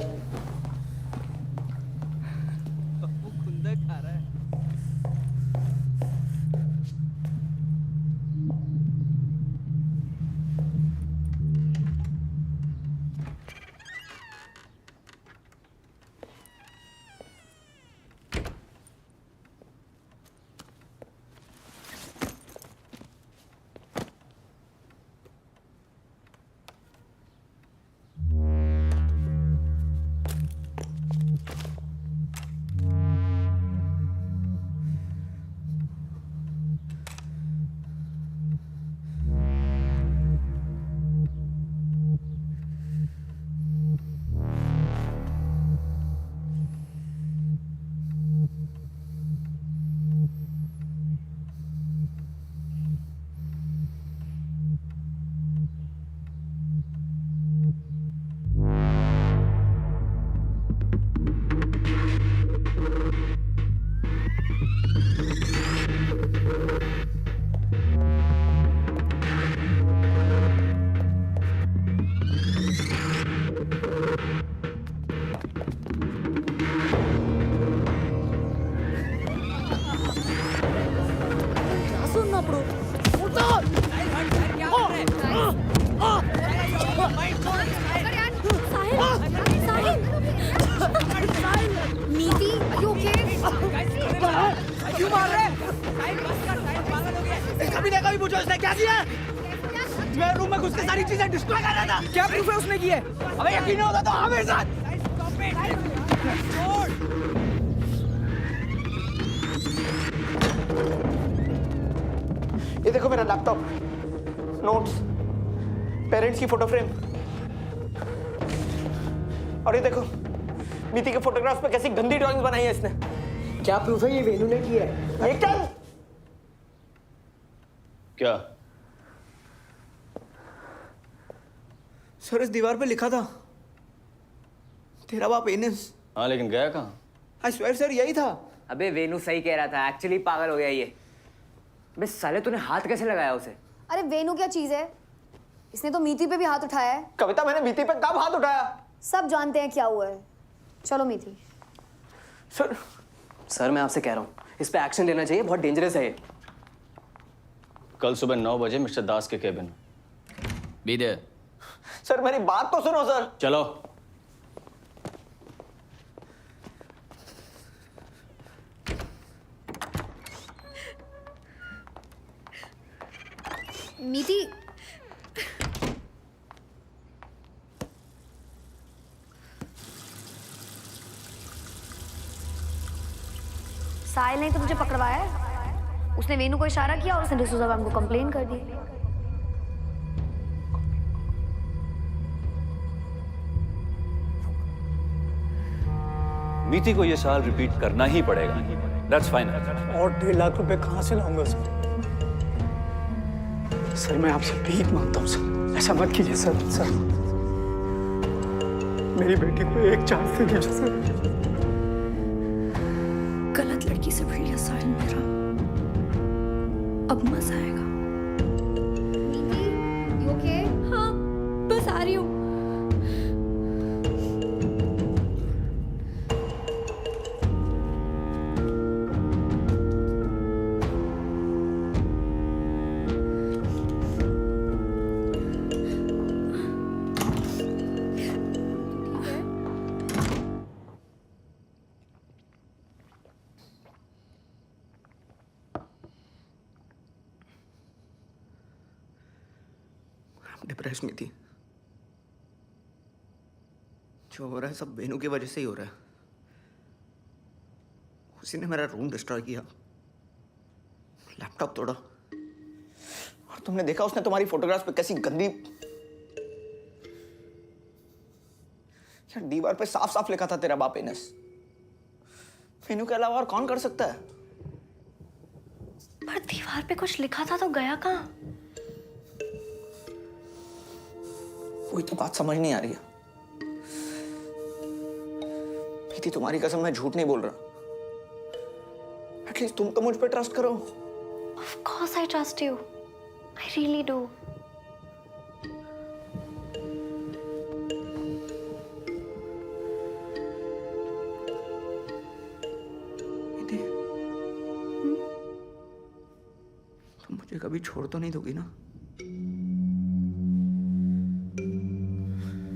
क्या प्रूफ है उसने की है? अबे यकीन नहीं होता तो हाँ मेरे साथ। ये देखो मेरा लैपटॉप, नोट्स, पेरेंट्स की फोटो फ्रेम, और ये देखो नीति के फोटोग्राफ्स पे कैसी गंदी ड्राइंग्स बनाई है इसने। क्या प्रूफ है ये वेनू ने की है? एक टाइम क्या? सर इस दीवार पे लिखा था तेरा बाप एनस। हाँ लेकिन गया कहाँ? आई स्वेयर सर यही था। अबे वेनू सही कह रहा था, एक्चुअली पागल हो गया ये। बे साले तूने हाथ कैसे लगाया उसे? अरे वेनू क्या चीज है, इसने तो मीति पे भी हाथ उठाया है। कविता मैंने मीति पे कब हाथ उठाया? सब जानते हैं क्या हुआ है। चलो मीति। सर मैं आपसे कह रहा हूँ इस पे एक्शन लेना चाहिए, बहुत डेंजरस है ये। कल सुबह 9 बजे मिस्टर दास के केबिन में। Be there. सर मेरी बात तो सुनो सर। चलो। मीति साहिल ने तो मुझे पकड़वाया है। उसने वेनू को इशारा किया और उसने डिसूजा मैम को कंप्लेन कर दी। मीति को ये साल रिपीट करना ही पड़ेगा। That's fine. और 1.5 लाख रुपए कहाँ से लाऊंगा सर? सर मैं आपसे भीख मांगता हूँ सर, ऐसा मत कीजिए सर। सर मेरी बेटी को एक चांस दे दीजिए सर। गलत लड़की से भिड़ गया साहिल मेरा, अब मजा आएगा। मीति, you okay? हाँ बस आ रही हूँ। डिप्रेस में थी। जो हो रहा है सब वेनू की वजह से ही हो रहा है। उसी ने मेरा रूम डिस्ट्रॉय किया, लैपटॉप तोड़ा, और तुमने देखा उसने तुम्हारी फोटोग्राफ्स पे कैसी गंदी, यार दीवार पे साफ साफ लिखा था तेरा बाप एनस। वेनू के अलावा और कौन कर सकता है? पर दीवार पे कुछ लिखा था तो गया कहाँ? कोई तो बात समझ नहीं आ रही है। प्रीति तुम्हारी कसम मैं झूठ नहीं बोल रहा। एटलीस्ट तुम तो मुझ पे ट्रस्ट करो। Of course I trust you. I really do. तुम मुझे कभी छोड़ तो नहीं दोगी ना?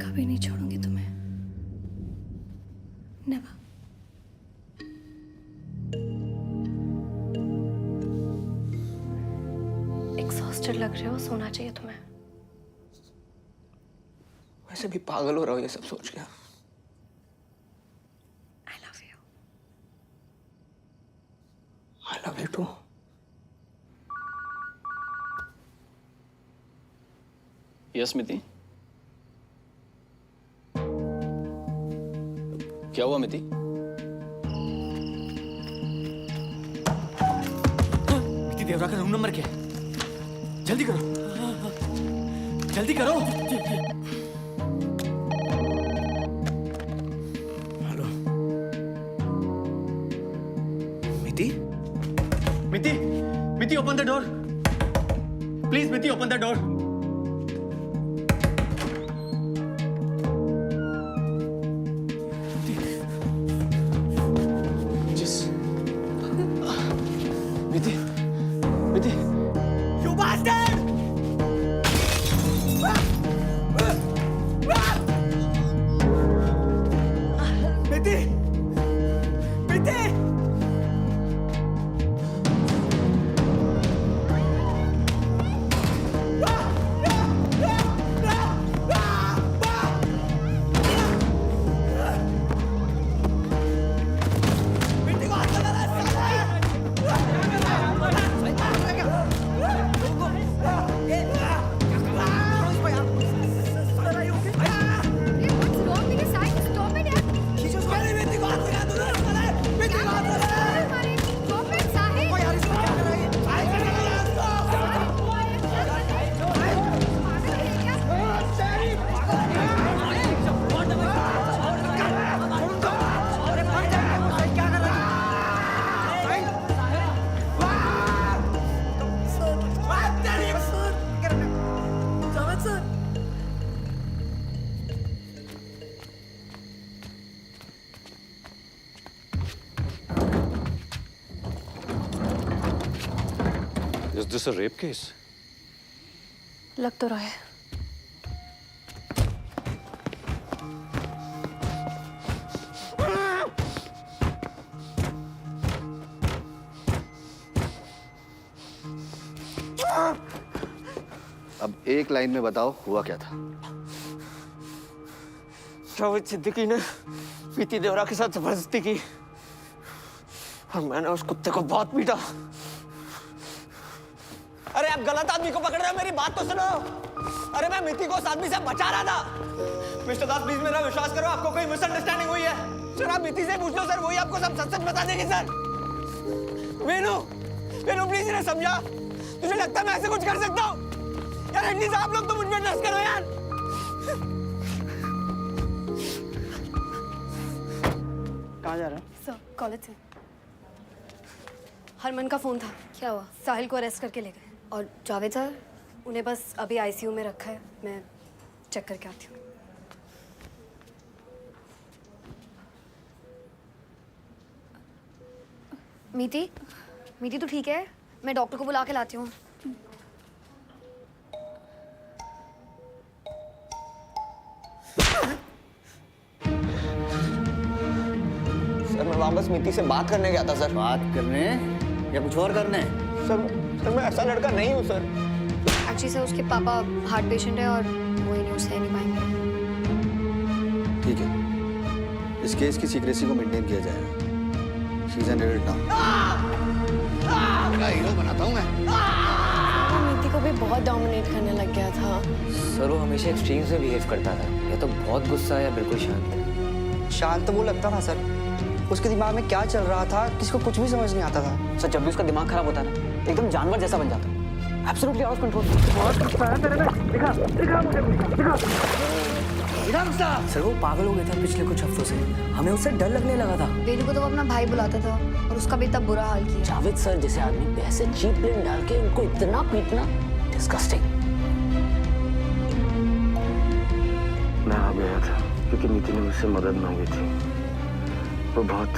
कभी नहीं छोड़ूंगी तुम्हें। नेवर। एक्सॉस्टेड लग रहे हो, सोना चाहिए तुम्हें। वैसे भी पागल हो रहा हो ये सब सोच के। I love you. I love you too. Yes मिति। क्या हुआ मिति? मिति देवरा का रूम नंबर क्या है? जल्दी करो, जल्दी करो। हेलो मिति? मिति, मिति ओपन द डोर प्लीज। मिति ओपन द डोर। मिति, मिति, You bastard! मिति, मिति! Ah! This a rape case? लग तो रहा है। अब एक लाइन में बताओ हुआ क्या था? जावेद सिद्दीकी ने प्रीति देवरा के साथ जबरदस्ती की और मैंने उस कुत्ते को बहुत पीटा। अरे आप गलत आदमी को पकड़ रहे हो, मेरी बात तो सुनो। अरे मैं मिति को उस आदमी से बचा रहा था। मिस्टर दास प्लीज मेरा विश्वास करो, आपको कोई मिसअंडरस्टैंडिंग हुई है। सर आप मिति से पूछ लो सर, वही आपको सब सच बता देगी सर। वेनु प्लीज इन्हें समझा। तुझे लगता है मैं ऐसे कुछ कर सकता हूँ यार? एटलीस्ट आप लोग तो मुझ पर ट्रस्ट करो यार। कहाँ जा रहे हो? सर कॉलेज से। हरमन का फोन था। क्या हुआ? साहिल को अरेस्ट करके ले गए। और जावेद सर? उन्हें बस अभी आईसीयू में रखा है, मैं चेक करके आती हूँ। मीति तो ठीक है, मैं डॉक्टर को बुला के लाती हूँ। सर मैं वापस मिति से बात करने गया था सर। बात करने या कुछ और करने? सर मैं ऐसा लड़का नहीं हूँ सर। एक्चुअली सर उसके पापा हार्ट पेशेंट है और वही न्यूज़ है नहीं पाएंगे। ठीक है, इस केस की सीक्रेसी को मेंटेन किया जाएगा। She is an adult now. क्या हीरो बनाता हूँ मैं? मीति को भी बहुत डोमिनेट करने लग गया था। सर वो हमेशा एक्सट्रीम से बिहेव करता था, या तो बहुत गुस्सा या बिल्कुल शांत। शांत वो लगता था सर, उसके दिमाग में क्या चल रहा था किसको कुछ भी समझ नहीं आता था। सर जब भी उसका दिमाग खराब होता है ना, एकदम जानवर जैसा बन जाता है। Absolutely out of control. Sir वो पागल हो गया था पिछले कुछ हफ्तों से, हमें उससे डर लगने लगा था। वेनु को तो वो अपना भाई बुलाता था और उसका भी तब बुरा हाल किया। जावेद सर जैसे आदमी पे ऐसे चीप प्लेन डाल के उनको इतना पीटना, डिस्गस्टिंग। मैं आ गया था क्योंकि मीति ने मुझसे मदद मांगी थी। वो बहुत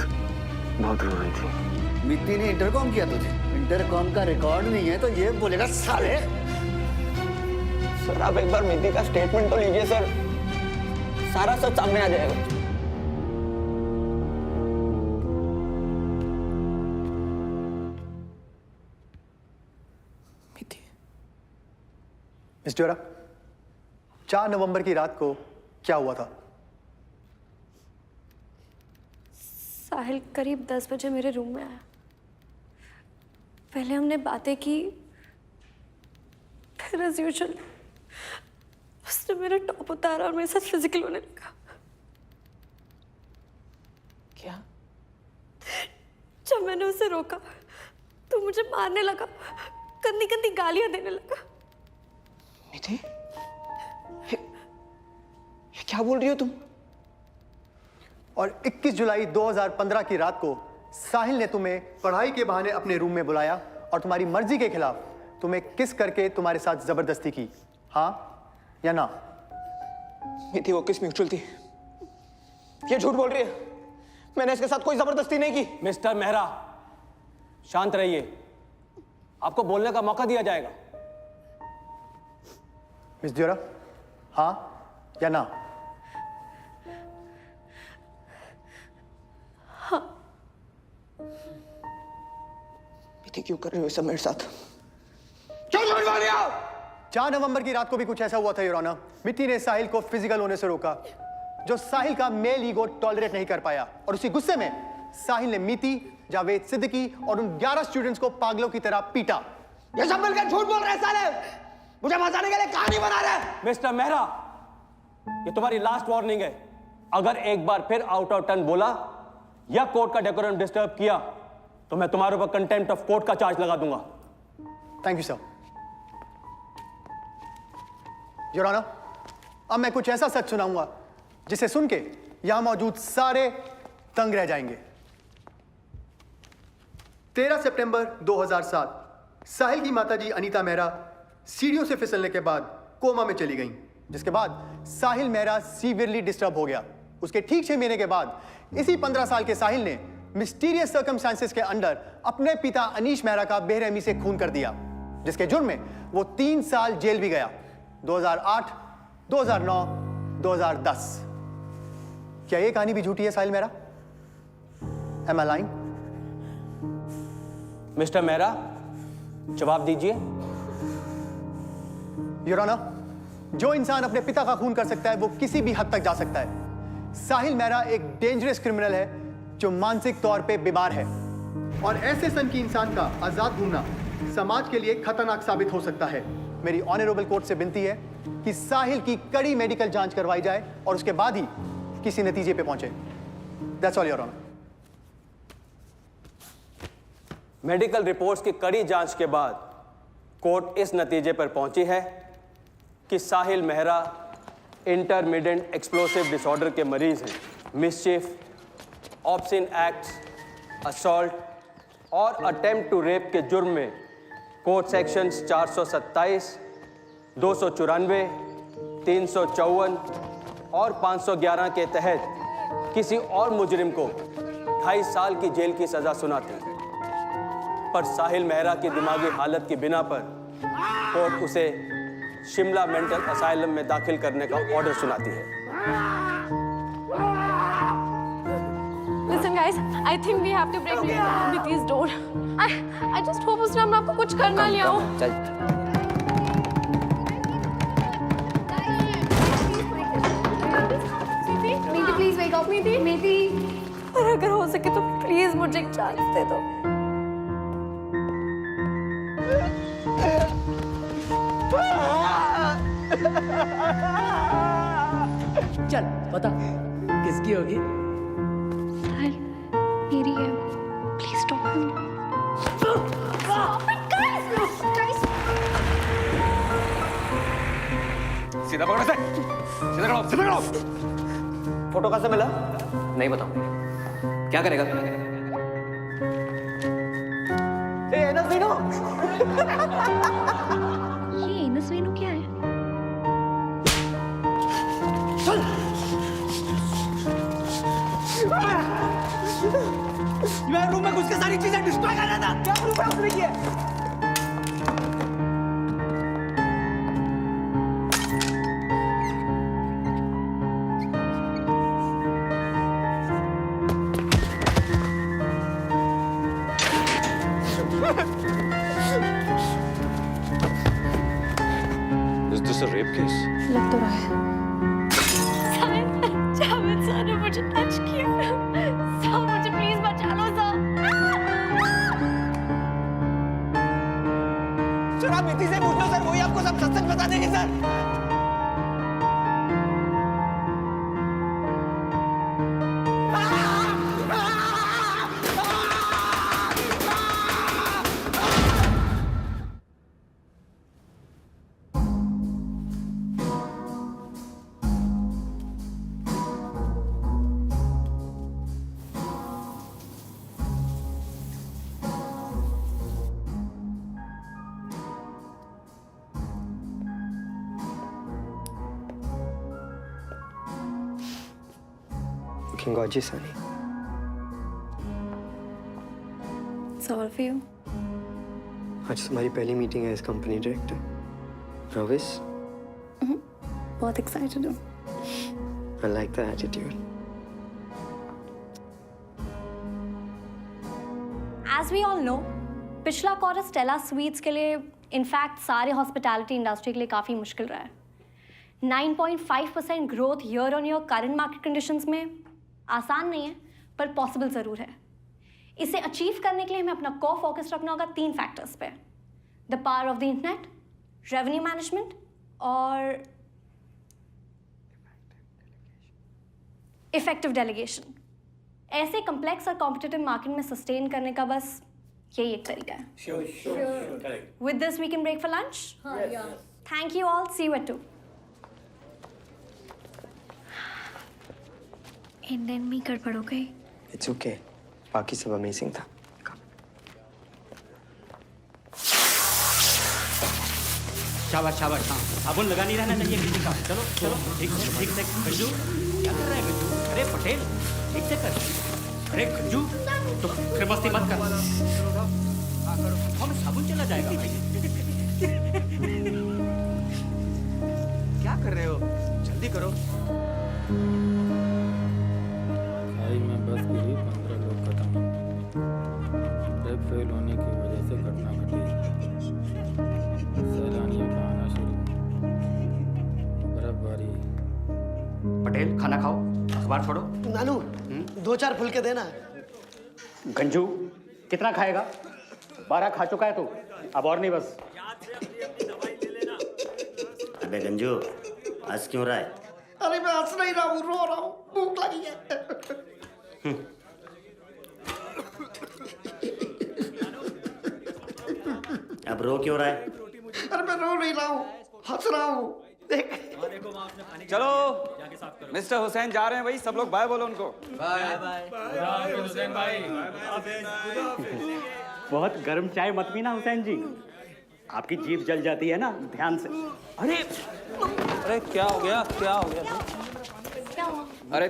रो रही थी। मित्ती ने इंटरकॉम किया तुझे? इंटरकॉम का रिकॉर्ड नहीं है तो ये बोलेगा साले। सर आप एक बार मिति का स्टेटमेंट तो लीजिए सर, सारा सच सामने आ जाएगा। मिति। मिस जोरा, 4 नवंबर की रात को क्या हुआ था? साहिल करीब 10 बजे मेरे रूम में आया। पहले हमने बातें की, फिर एज यूजुअल उसने मेरा टॉप उतारा और मेरे साथ फिजिकल होने लगा। क्या? जब मैंने उसे रोका तो मुझे मारने लगा, गंदी गंदी गालियां देने लगा। मिति, ये क्या बोल रही हो तुम? और 21 जुलाई 2015 की रात को साहिल ने तुम्हें पढ़ाई के बहाने अपने रूम में बुलाया और तुम्हारी मर्जी के खिलाफ तुम्हें किस करके तुम्हारे साथ जबरदस्ती की, हाँ या ना? मिति वो किस म्यूचुअल थी, ये झूठ बोल रही है। मैंने इसके साथ कोई जबरदस्ती नहीं की। मिस्टर मेहरा शांत रहिए, आपको बोलने का मौका दिया जाएगा। मिस जोरा, हाँ या ना? मिति क्यों कर रही हो सब मेरे साथ? क्यों झूठ बोल रही हो? 4 नवंबर की रात को भी कुछ ऐसा हुआ था योर ऑनर। मिति ने साहिल को फिजिकल होने से रोका, जो साहिल का मेल ईगो टॉलरेट नहीं कर पाया, और उसी गुस्से में साहिल ने मिति, जावेद सिद्दीकी और उन 11 स्टूडेंट्स को पागलों की तरह पीटा। ये सब मिलकर झूठ बोल रहे हैं साले, मुझे फंसाने के लिए कहानी बना रहे हैं। मिस्टर मेहरा, ये तुम्हारी लास्ट वार्निंग है। अगर एक बार फिर आउट ऑफ टर्न बोला या कोर्ट का डेकोरम डिस्टर्ब किया तो मैं तुम्हारे ऊपर कंटेम्प्ट ऑफ कोर्ट का चार्ज लगा दूंगा। Thank you sir. Your honour, अब मैं कुछ ऐसा सच सुनाऊंगा जिसे सुन के यहां मौजूद सारे दंग रह जाएंगे। 13 सितंबर 2007 साहिल की माताजी अनीता मेहरा सीढ़ियों से फिसलने के बाद कोमा में चली गईं, जिसके बाद साहिल मेहरा सीवियरली डिस्टर्ब हो गया। उसके ठीक 6 महीने के बाद इसी 15 साल के साहिल ने मिस्टीरियस सर्कमस्टांसेस के अंडर अपने पिता अनीश मेहरा का बेरहमी से खून कर दिया। जिसके जुर्म में वो 3 साल जेल भी गया। 2008, 2009, 2010। क्या ये कहानी भी झूठी है Sahil Mehra? Am I lying? Mister Mehra, जवाब दीजिए। योर ऑनर, जो इंसान अपने पिता का खून कर सकता है वो किसी भी हद तक जा सकता है। साहिल मेहरा एक डेंजरस क्रिमिनल है जो मानसिक तौर पे बीमार है, और ऐसे सन की इंसान का आजाद घूमना समाज के लिए खतरनाक साबित हो सकता है। मेरी ऑनरेबल कोर्ट से विनती है कि साहिल की कड़ी मेडिकल जांच करवाई जाए और उसके बाद ही किसी नतीजे पे पहुंचे। That's all your honour. Medical reports की कड़ी जांच के बाद कोर्ट इस नतीजे पर पहुंची है कि साहिल मेहरा इंटरमिटेंट एक्सप्लोसिव डिसऑर्डर के मरीज हैं। मिसचिफ, ऑब्सिन एक्ट्स, असॉल्ट और अटेम्प्ट टू रेप के जुर्म में कोर्ट सेक्शंस 427, 294, 354 और 511 के तहत किसी और मुजरिम को 2.5 साल की जेल की सजा सुनाती है, पर साहिल मेहरा की दिमागी हालत की बिना पर कोर्ट उसे शिमला मेंटल असाइलम में दाखिल करने का ऑर्डर सुनाती है। Listen guys, I think we have to break Niti's door. I just hope उसने हम आपको कुछ करना लिया हो। चल। नीति प्लीज वेक अप। नीति और अगर हो सके तो प्लीज मुझे एक चांस दे दो। चल बता किसकी होगी? मेरी है। Please stop him. सीधा पकड़ो से, सीधा खड़ो, सीधा खड़ो। फोटो कहाँ से मिला? नहीं बताऊं। क्या करेगा? ए एनस वेनो। ये एनस वेनो क्या है? मैं रूम में घुस के सारी चीजें डिस्ट्रॉय कर रहा था। क्या रूम में उसने किया? Is this a rape case? लग तो रहा है। जावेद सर ने मुझे टच किया। सर मुझे प्लीज बचा लो सर। सर आप नीति से पूछ लो सर, वही आपको सब सच बता देंगे sir. Looking gorgeous, honey. It's all for you. आज तुम्हारी पहली मीटिंग है इस कंपनी डायरेक्टर। नर्वस? बहुत एक्साइटेड हूँ। I like the attitude. As we all know, पिछला क्वार्टर स्टेला स्वीट्स के लिए इनफैक्ट सारे हॉस्पिटैलिटी इंडस्ट्री के लिए काफ़ी मुश्किल रहा है। 9.5% growth year on year current market conditions में आसान नहीं है, पर पॉसिबल ज़रूर है। इसे अचीव करने के लिए हमें अपना कोर फोकस रखना होगा 3 फैक्टर्स पे: the power of the internet, revenue management और इफेक्टिव डेलीगेशन। ऐसे कॉम्प्लेक्स और कॉम्पिटिटिव मार्केट में सस्टेन करने का बस यही एक तरीका है। With this, we can break for lunch? Yes. Thank you all. See you at 2. Indian में गड़बड़ हो गई। It's okay. बाकी सब अमेजिंग था। शाबाश शाबाश। हाँ, साबुन लगा नहीं रहना चाहिए किसी का। चलो चलो ठीक से। गज्जू क्या कर रहा है गज्जू? अरे पटेल ठीक से कर। अरे गज्जू तो फिर मस्ती मत कर। हम साबुन चला जाएगा भाई। क्या कर रहे हो? जल्दी करो। खाई में बस गिरी, 15 लोग खत्म। ब्रेक फेल होने की वजह से घटना घटी। सैलानियों का आना शुरू। बर्फबारी। पटेल खाना खाओ, अखबार छोड़ो। नानू 2-4 फुलके देना। गंजू कितना खाएगा? 12 खा चुका है तू, अब और नहीं बस। अबे गंजू, आज क्यों रहा है? अरे मैं हंस नहीं रहा हूँ, रो रहा हूँ, भूख लगी है। अब रो क्यों रहा है? अरे मैं रो नहीं रहा हूँ, हंस रहा हूँ। देख। चलो मिस्टर हुसैन जा रहे हैं भाई, सब लोग बाय बोलो उनको। बाय बाय हुसैन भाई। बहुत गर्म चाय मत पीना हुसैन जी, आपकी जीभ जल जाती है ना, ध्यान से। अरे क्या हो गया, क्या हो गया? क्या हुआ? अरे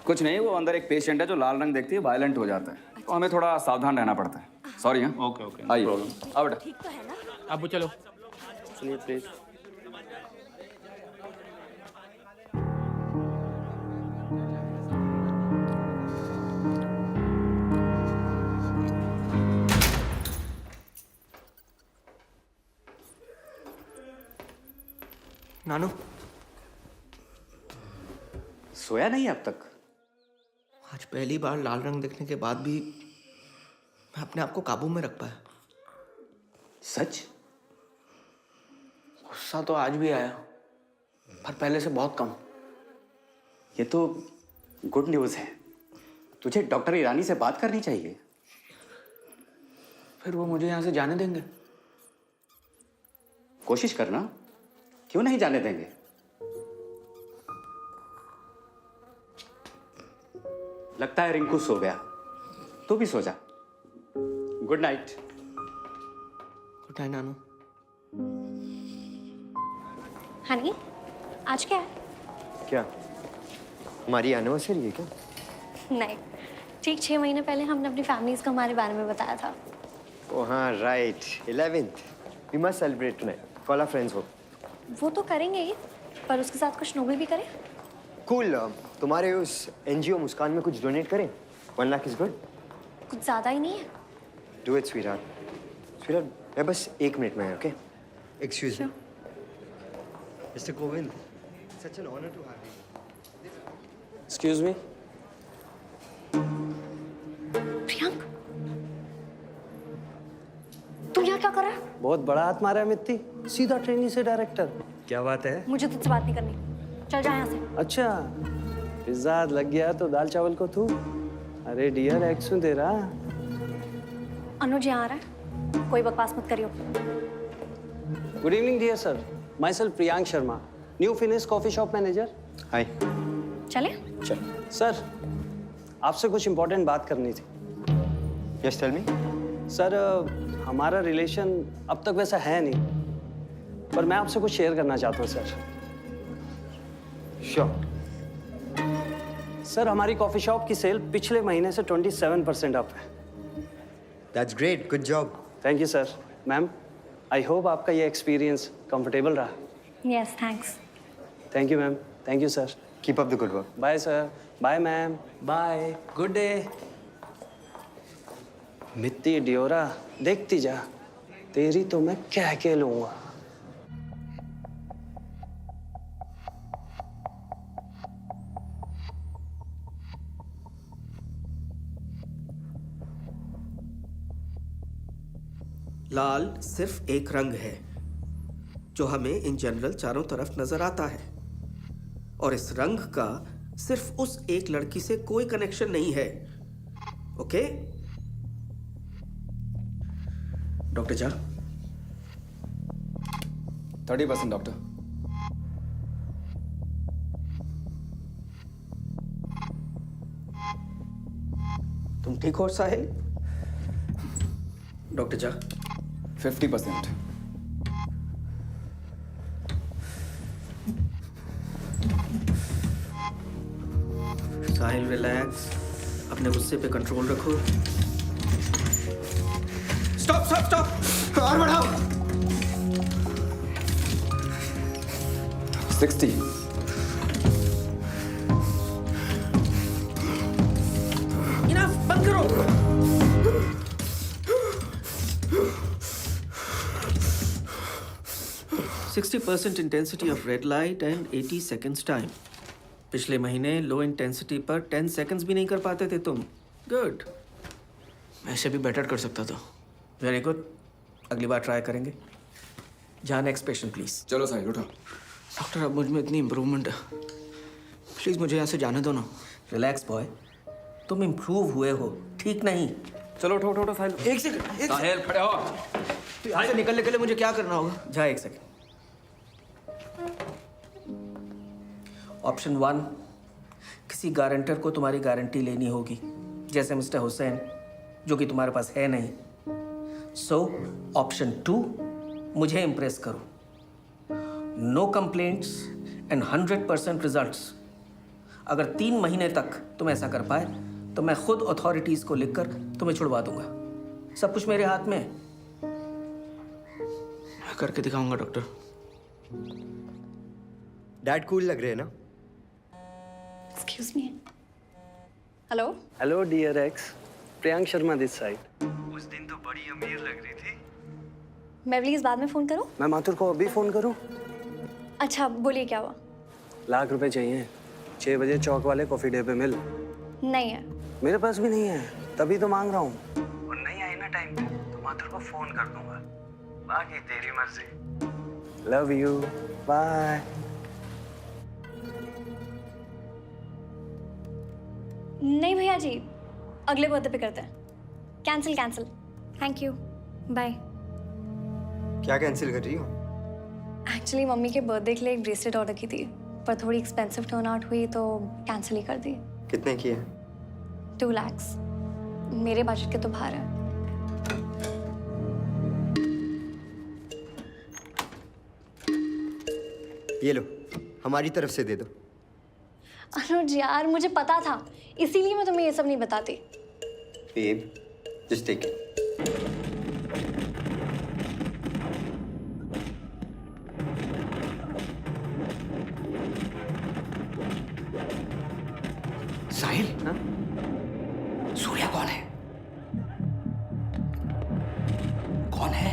कुछ नहीं, वो अंदर एक पेशेंट है जो लाल रंग देखती है वायलेंट हो जाता है, तो हमें थोड़ा सावधान रहना पड़ता है। सॉरी। हाँ ओके ओके, आइए आओ बेटा। ठीक तो है ना? अब चलो। सुनिए प्लीज। नानू सोया नहीं अब तक? आज पहली बार लाल रंग देखने के बाद भी मैं अपने आप को काबू में रख पाया। सच? गुस्सा तो आज भी आया, पर पहले से बहुत कम। ये तो गुड न्यूज़ है। तुझे डॉक्टर ईरानी से बात करनी चाहिए। फिर वो मुझे यहाँ से जाने देंगे? कोशिश करना, क्यों नहीं जाने देंगे। लगता है रिंकू सो गया, तू भी सो जा। Good night. गुड नाइट नानू। हनी, आज क्या है? क्या हमारी एनिवर्सरी है क्या? नहीं, ठीक 6 महीने पहले हमने अपनी फैमिलीज को हमारे बारे में बताया था। ओह हाँ right, 11th we must celebrate tonight. Call our friends हो। वो तो करेंगे ही, पर उसके साथ कुछ नोबल भी करें। कूल। तुम्हारे उस एनजीओ मुस्कान में कुछ डोनेट करें? 1 लाख इज गुड। कुछ ज्यादा ही नहीं है। Do it sweetheart. स्वीटहार्ट मैं बस 1 मिनट में आया, okay? Excuse me mister Kovind, such an honour to have you. Excuse me. Priyank, तू यहाँ क्या कर रहा है? बहुत बड़ा हाथ मारा है मित्ती, सीधा ट्रेनी से डायरेक्टर। क्या बात है? मुझे तुझसे बात नहीं करनी, चल जा यहाँ से। अच्छा, पिज्जा लग गया तो दाल चावल को तू। अरे डियर, एक्शन दे रहा। अनुज यहाँ आ रहा है, कोई बकवास मत करियो। Good evening dear sir, myself Priyank Sharma, new Finnish coffee shop manager. Hi. चले? चल सर, आपसे कुछ इम्पोर्टेंट बात करनी थी। Yes tell me. सर, हमारा रिलेशन अब तक वैसा है नहीं, पर मैं आपसे कुछ शेयर करना चाहता हूँ सर। श्योर। सर, हमारी कॉफी शॉप की सेल पिछले महीने से 27% अप है। That's great, good job. Thank you sir. Ma'am, I hope आपका ये एक्सपीरियंस कंफर्टेबल रहा। Yes, thanks. Thank you ma'am. Thank you sir. Keep up the good work. Bye sir. Bye ma'am. Bye. Good day. Mitti Deora, देखती जा, तेरी तो मैं कह के लूंगा। लाल सिर्फ एक रंग है जो हमें इन जनरल चारों तरफ नजर आता है, और इस रंग का सिर्फ उस एक लड़की से कोई कनेक्शन नहीं है। Okay doctor Jha? 30% डॉक्टर। तुम ठीक हो साहिल? डॉक्टर झा? 50%। साहिल रिलैक्स, अपने गुस्से पे कंट्रोल रखो। स्टॉप स्टॉप स्टॉप, और बढ़ाओ। 60. इनफ, बंद करो। %60 intensity of red light and 80 seconds time. पिछले महीने लो इंटेंसिटी पर 10 सेकेंड्स भी नहीं कर पाते थे तुम। गुड। मैं इसे भी बेटर कर सकता था। वेरी गुड, अगली बार ट्राई करेंगे। जहाँ नेक्स्ट पेशेंट प्लीज। चलो साहिल उठो। डॉक्टर अब मुझ में इतनी इम्प्रूवमेंट है, प्लीज मुझे यहाँ से जाने दो ना। रिलैक्स बॉय, तुम इम्प्रूव हुए हो, ठीक नहीं। चलो उठो उठो उठो साहिल। एक सेकंड। साहिल खड़े हो। तो यहाँ से निकलने के लिए मुझे क्या करना होगा? जा एक सेकंड। ऑप्शन 1, किसी गारंटर को तुम्हारी गारंटी लेनी होगी, जैसे मिस्टर हुसैन, जो कि तुम्हारे पास है नहीं। सो ऑप्शन 2, मुझे इम्प्रेस करो। No complaints and 100% results. अगर 3 महीने तक तुम ऐसा कर पाए तो मैं खुद अथॉरिटीज को लिखकर तुम्हें छुड़वा दूंगा। सब कुछ मेरे हाथ में है। मैं करके दिखाऊंगा डॉक्टर। डैड कूल लग रहे हैं ना? Excuse me. Hello. Hello dear ex, Priyank Sharma this side. उस दिन तो बड़ी अमीर लग रही थी। मैं प्लीज बाद में फोन करूं? मैं माथुर को अभी फोन करूं? अच्छा बोलिए, क्या हुआ? लाख रुपए चाहिए, 6 बजे चौक वाले कॉफी डे पे मिल। नहीं है। मेरे पास भी नहीं है, तभी तो मांग रहा हूँ। और नहीं आई ना टाइम पे तो माथुर को फोन कर दूंगा, बाकी तेरी मर्जी। Love you, bye. नहीं भैया जी, अगले बर्थडे पे करते हैं। Cancel cancel. Thank you, bye. क्या कैंसिल कर रही हो? एक्चुअली मम्मी के बर्थडे के लिए एक ब्रेसलेट ऑर्डर की थी, पर थोड़ी एक्सपेंसिव टर्न आउट हुई तो कैंसिल ही कर दी। कितने की है? 2 lakhs। मेरे बजट के तो बाहर है। ये लो, हमारी तरफ से दे दो। अनुज यार, मुझे पता था, इसीलिए मैं तुम्हें ये सब नहीं बताती। Babe, just take it. Sahil, Surya कौन है? कौन है?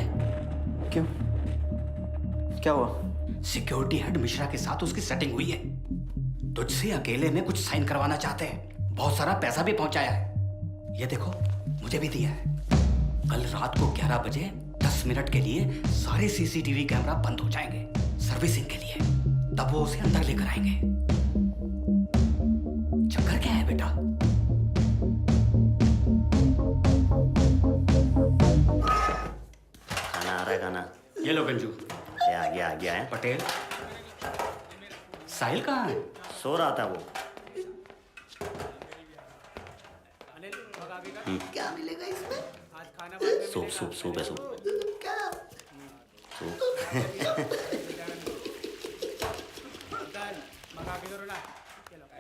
क्यों, क्या हुआ? सिक्योरिटी हेड मिश्रा के साथ उसकी सेटिंग हुई है। तुझसे अकेले में कुछ साइन करवाना चाहते हैं। बहुत सारा पैसा भी पहुंचाया है। ये देखो, मुझे भी दिया है। कल रात को 11 बजे 10 मिनट के लिए सारे सीसीटीवी कैमरा बंद हो जाएंगे सर्विसिंग के लिए। तब वो उसे अंदर लेकर आएंगे। चक्कर क्या है बेटा? खाना आ रहा है खाना। ये लो गंजू। आ गया है। पटेल, साहिल कहाँ है? सो रहा था वो। क्या मिलेगा इसमें? सूप सूप सूप है सूप।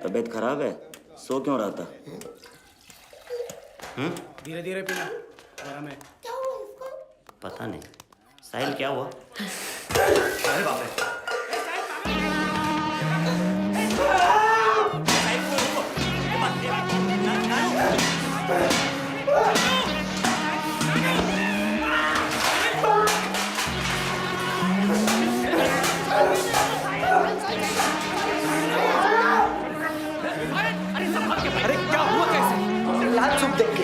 तबीयत खराब है, सो क्यों रहा था? धीरे धीरे पीना, गरम है। पता नहीं। साहिल क्या हुआ? अरे बाप रे। अरे क्या हुआ कैसे? लाल सूप देख के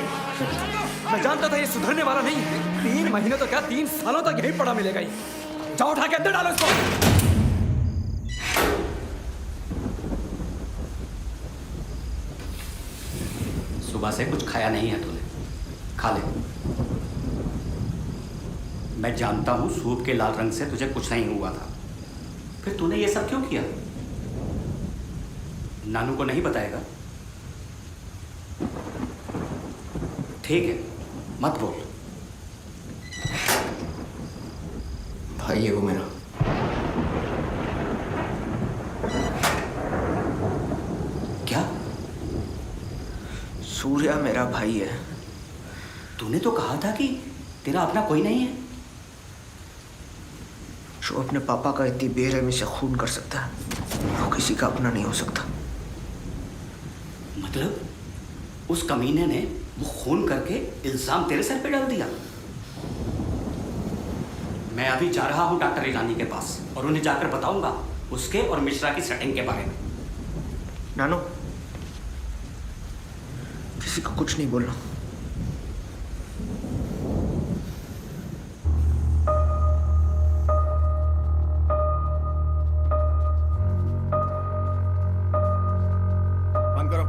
मैं जानता था ये सुधरने वाला नहीं है। 3 महीने तो क्या 3 सालों तक यही पड़ा मिलेगा। ये जाओ उठा के अंदर डालो इसको। सुबह से कुछ खाया नहीं है तूने, खा ले। मैं जानता हूं सूप के लाल रंग से तुझे कुछ नहीं हुआ था, फिर तूने ये सब क्यों किया? नानू को नहीं बताएगा? ठीक है, मत बोल। भाई है वो मेरा। क्या? सूर्या मेरा भाई है। तूने तो कहा था कि तेरा अपना कोई नहीं है। जो अपने पापा का इतनी बेरहमी से खून कर सकता है, वो किसी का अपना नहीं हो सकता। मतलब उस कमीने ने वो खून करके इल्जाम तेरे सर पे डाल दिया? मैं अभी जा रहा हूं डॉक्टर ईरानी के पास और उन्हें जाकर बताऊंगा उसके और मिश्रा की सेटिंग के बारे में। नानो, किसी को कुछ नहीं बोलना। बंद करो।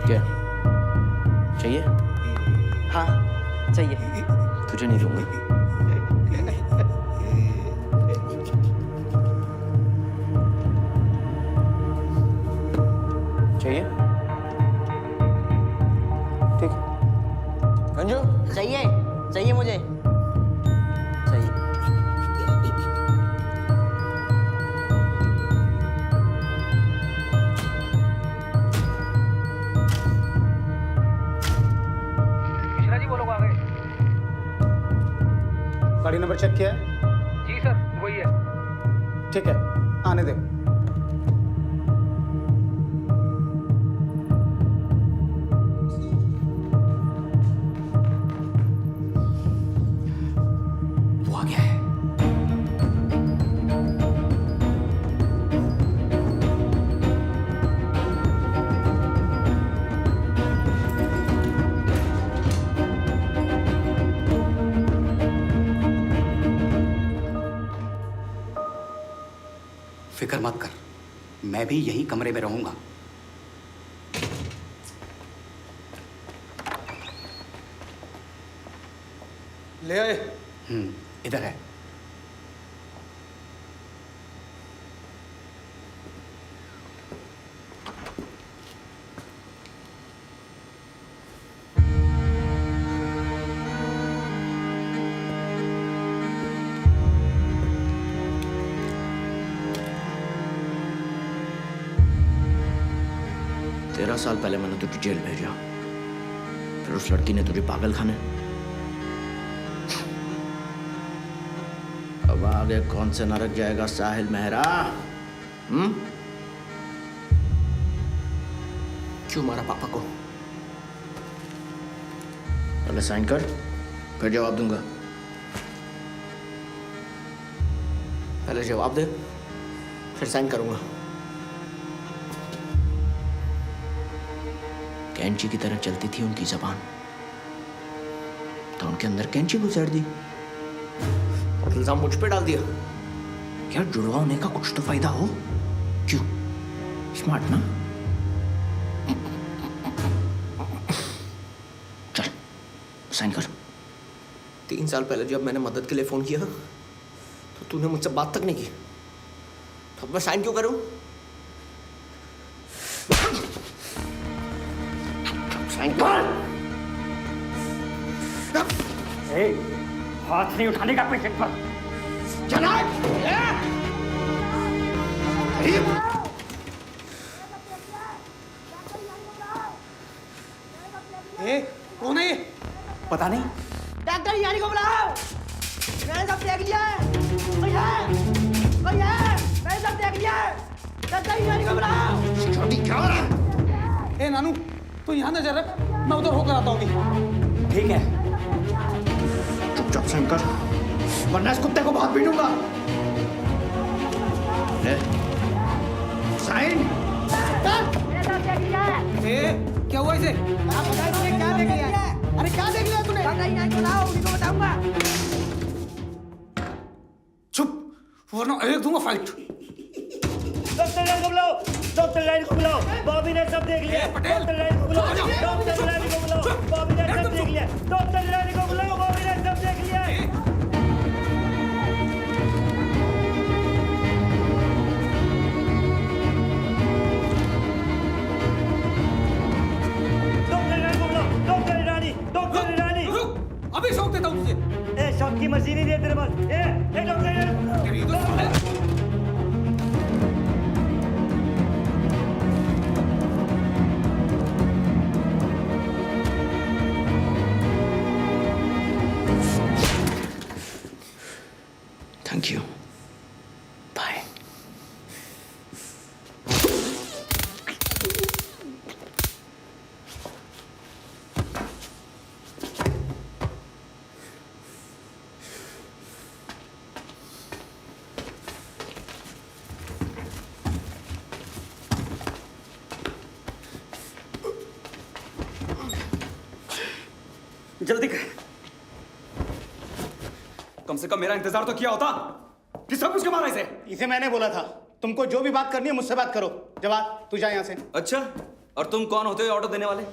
क्या चाहिए? हाँ चाहिए। तुझे नहीं दूंगा। चाहिए? ठीक है। अंजू चाहिए, चाहिए मुझे, चाहिए। मिश्रा जी वो लोग आ गए। गाड़ी नंबर चेक किया है? जी सर वही है। ठीक है, आने दे। वो आ गया है। फिक्र मत कर, मैं भी यही कमरे में रहूंगा। ले आए। इधर है। तेरह साल पहले मैंने तुझे जेल भेजा, फिर उस लड़की ने तुझे पागल खाने। अब आगे कौन से नरक जाएगा साहिल मेहरा? क्यों मारा पापा को? पहले साइन कर, फिर जवाब दूंगा। पहले जवाब दे, फिर साइन करूंगा। कैंची की तरह चलती थी उनकी जबान, तो उनके अंदर कैंची घुसेड़ दी। इल्जाम मुझ पे डाल दिया। क्या जुड़वा होने का कुछ तो फायदा हो? क्यों? स्मार्ट ना? चल साइन कर। 3 साल पहले जब मैंने मदद के लिए फोन किया तो तूने मुझसे बात तक नहीं की, तो अब मैं साइन क्यों करूं? साइन कर। हाथ नहीं उठाने का पेशेंट पर। कौन है ये? पता नहीं। डॉक्टर यानी को बुलाओ। मैंने सब देख लिया है। भैया मैंने सब देख लिया है। डॉक्टर यानी को बुलाओ। छोटी क्या हो रहा है? ए नानू, तू यहाँ नजर रख, मैं उधर होकर आता हूँ अभी। ठीक है। चुपचाप साइन कर, वरना इस कुत्ते को बहुत पीटूंगा। साइन। क्या हुआ इसे? क्या देख लिया? अरे क्या देख लिया तूने? डॉक्टर यानी को बुलाओ, उन्हीं को बताऊंगा। चुप, वरना एक दूंगा फाइट। डॉक्टर लाइन को बुलाओ। डॉक्टर लाइन को बुलाओ। बॉबी ने सब देख लिया। डॉक्टर लाइन को बुलाओ। डॉक्टर लाइन को बुलाओ। बॉबी ने सब देख लिया। डॉक्टर लाइन को बुलाओ। बॉबी ने सब देख लिया। सबकी मर्जी नहीं है तेरे पास। ए डॉक्टर तेरी तो सुन ले। Thank you. बाय। जल्दी कर। कम से कम मेरा इंतजार तो किया होता। किस सब कुछ के मारा इसे? इसे मैंने बोला था तुमको जो भी बात करनी है मुझसे बात करो। जवाब तू जा यहाँ से। अच्छा, और तुम कौन होते हो ऑर्डर देने वाले?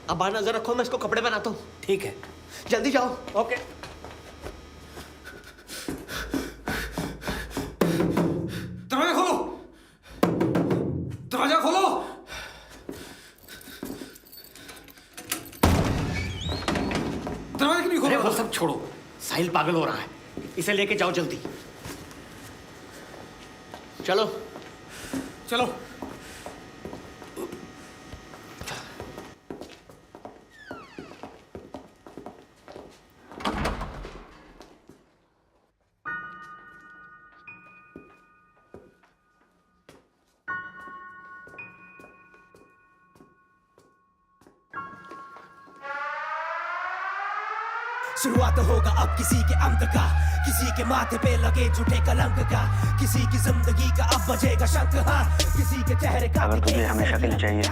अब नजर रखो, मैं इसको कपड़े पहनाता हूँ। ठीक है, जल्दी जाओ। ओके। दरवाजा खोलो, दरवाजा खोलो। दरवाजा क्यों नहीं खोल अरे रहा? वो सब छोड़ो, साहिल पागल हो रहा है, इसे लेके जाओ जल्दी। चलो चलो। शुरुआत होगा अब किसी के अंत का, किसी के माथे पे लगे झूठे कलंक का, किसी की जिंदगी का अब बजेगा शंख। हाँ, किसी के चेहरे का। अगर तुझे हमेशा के लिए चाहिए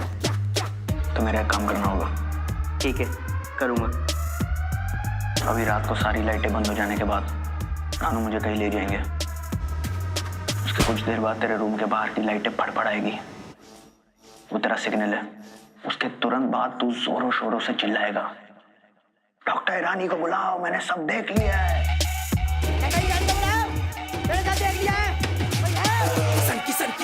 तो मेरा एक काम करना होगा। ठीक है, करूँगा। अभी रात को सारी लाइटें बंद हो जाने के बाद नानू मुझे कहीं ले जाएंगे। उसके कुछ देर बाद तेरे रूम के बाहर की लाइटें फड़फड़ाएगी। वो तेरा सिग्नल है। उसके तुरंत बाद तू जोरों शोरों से चिल्लाएगा, डॉक्टर ईरानी को बुलाओ, मैंने सब देख लिया है।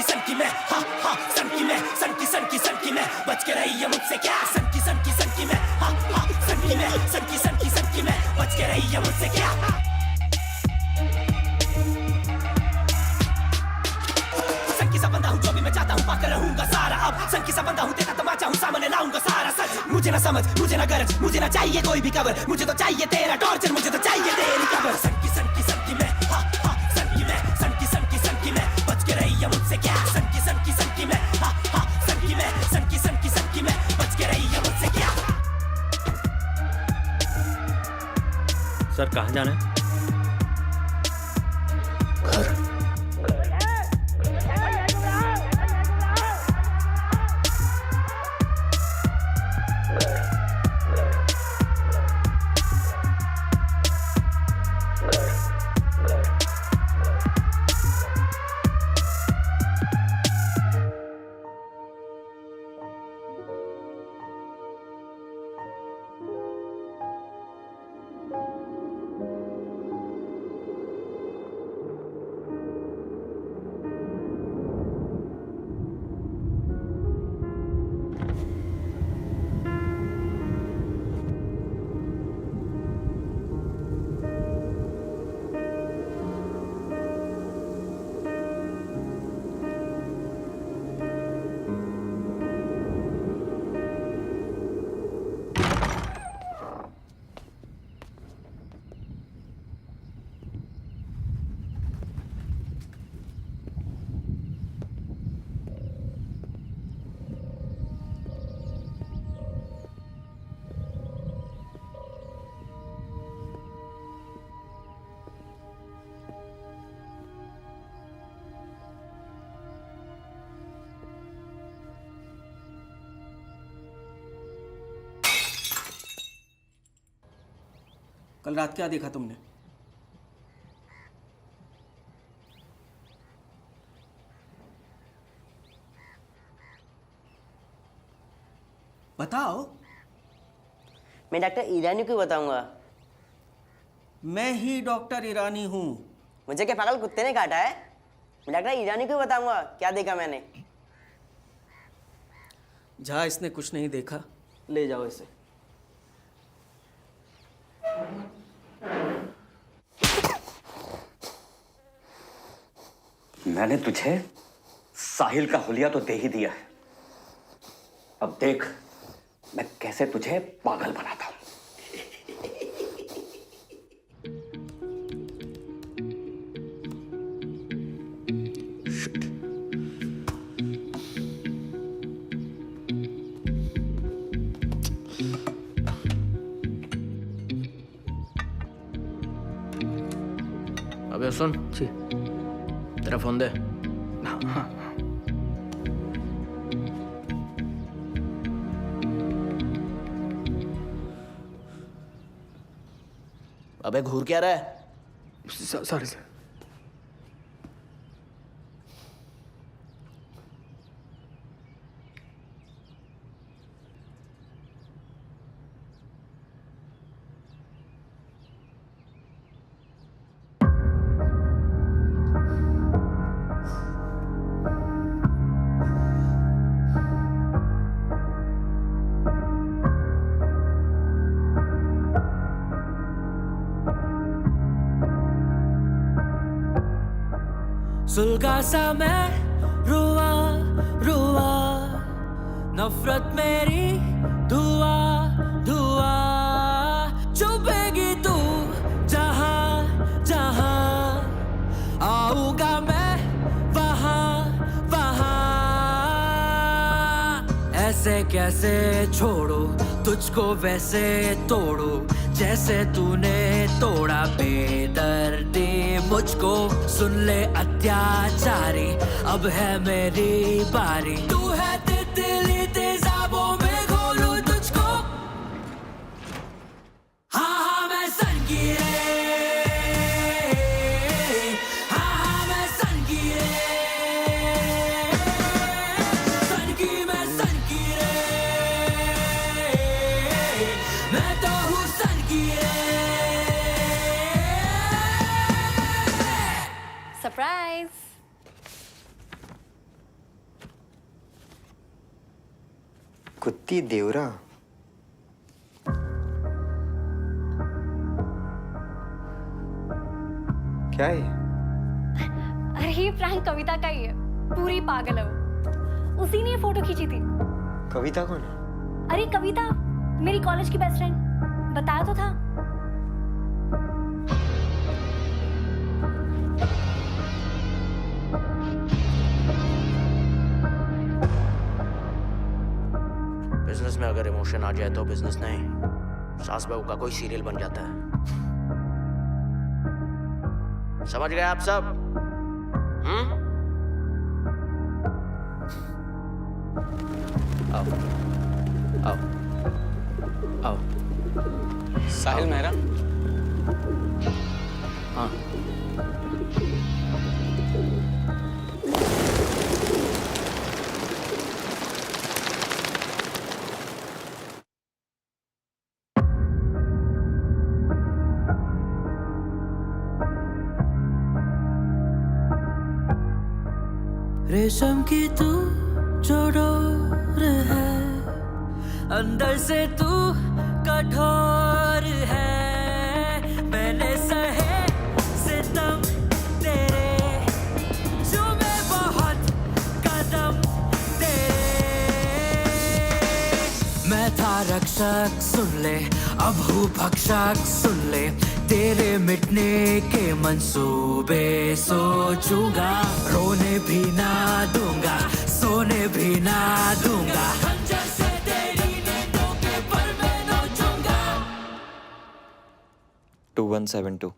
सनकी मैं, हाँ हाँ सनकी मैं, सनकी मैं, बच के रही है मुझसे क्या? सनकी मैं, हाँ हाँ सनकी मैं, सनकी मैं, बच के रही है मुझसे क्या? सनकी सा बंदा हूँ, जो भी मैं चाहता हूँ पाकर रहूंगा सारा। अब सनकी सा बंदा हूँ, तेरा तमाचा हूँ, सामने लाऊंगा सारा सच। मुझे ना समझ, मुझे ना गरज, मुझे ना चाहिए कोई भी कवर, मुझे तो चाहिए तेरा टॉर्चर, मुझे तो चाहिए तेरी कबर। सनकी मैं, हाँ हाँ सनकी मैं, सनकी मैं, बच के रही है मुझसे क्या? सनकी मैं, हाँ हाँ सनकी मैं, सनकी मैं, बच के रही है मुझसे क्या? सर कहाँ जाना है? कल रात क्या देखा तुमने? बताओ। मैं डॉक्टर ईरानी को बताऊंगा। मैं ही डॉक्टर ईरानी हूँ। मुझे क्या पागल कुत्ते ने काटा है? मैं डॉक्टर ईरानी को बताऊंगा क्या देखा मैंने। जहाँ इसने कुछ नहीं देखा, ले जाओ इसे। मैंने तुझे साहिल का हुलिया तो दे ही दिया है, अब देख मैं कैसे तुझे पागल बनाता हूं। अबे सुन, तेरा फोन दे। अबे घूर क्या रहा है? Sorry sir. सुलगा सा मैं रुआ रुआ, नफरत मेरी धुआ धुआ, चुभेगी तू जहां जहां, आऊंगा मैं वहां वहां। ऐसे कैसे छोड़ो तुझको, वैसे तोड़ो जैसे तूने तोड़ा बेदर्दी मुझको। सुन ले अत्याचारी, अब है मेरी बारी, तू है तितली तेजाबों में घोलूं तुझको। हाँ हाँ मैं संगीरे, हाँ हाँ मैं संगीरे, सनकी मैं संगीरे, मैं तो हूँ संगीरे। सरप्राइज। कुत्ती देवरा। क्या है? अरे ये प्रैंक कविता का ही है, पूरी पागल है वो। उसी ने ये फोटो खींची थी। कविता कौन है? अरे कविता मेरी कॉलेज की बेस्ट फ्रेंड, बताया तो था। बिजनेस में अगर इमोशन आ जाए तो बिजनेस नहीं, सास बहू का कोई सीरियल बन जाता है। समझ गए आप सब? आओ आओ आओ। साहिल मेहरा। हाँ रेशम की तू जो डोर है, अंदर से तू कठोर है। मैंने सहे सितम तेरे, चूमे बहुत कदम तेरे। मैं था रक्षक सुन ले, अब हूँ भक्षक सुन ले, तेरे मिटने के मंसूबे सोचूंगा। रोने भी ना दूंगा, सोने भी ना दूंगा, खंजर से तेरी नींदों के पर मैं नोचूंगा। 2172।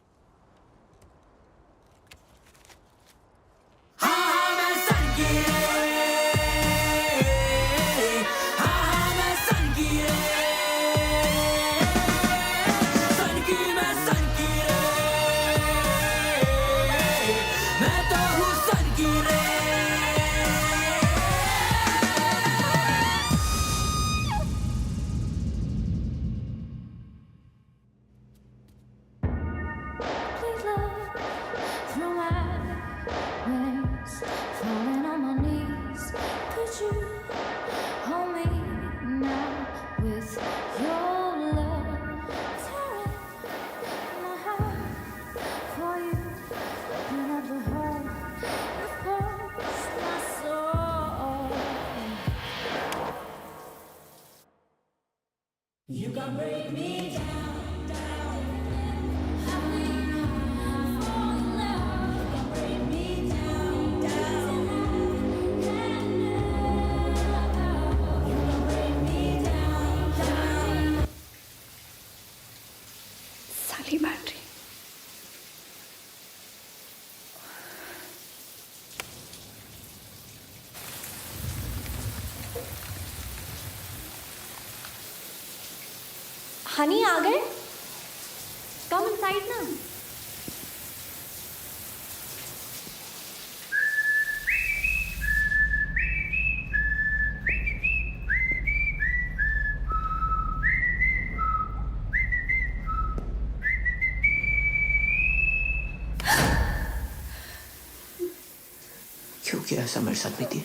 साली बैटरी। हनी आ गए? कम इनसाइड ना। क्यों किया ऐसा मेरे साथ बीती?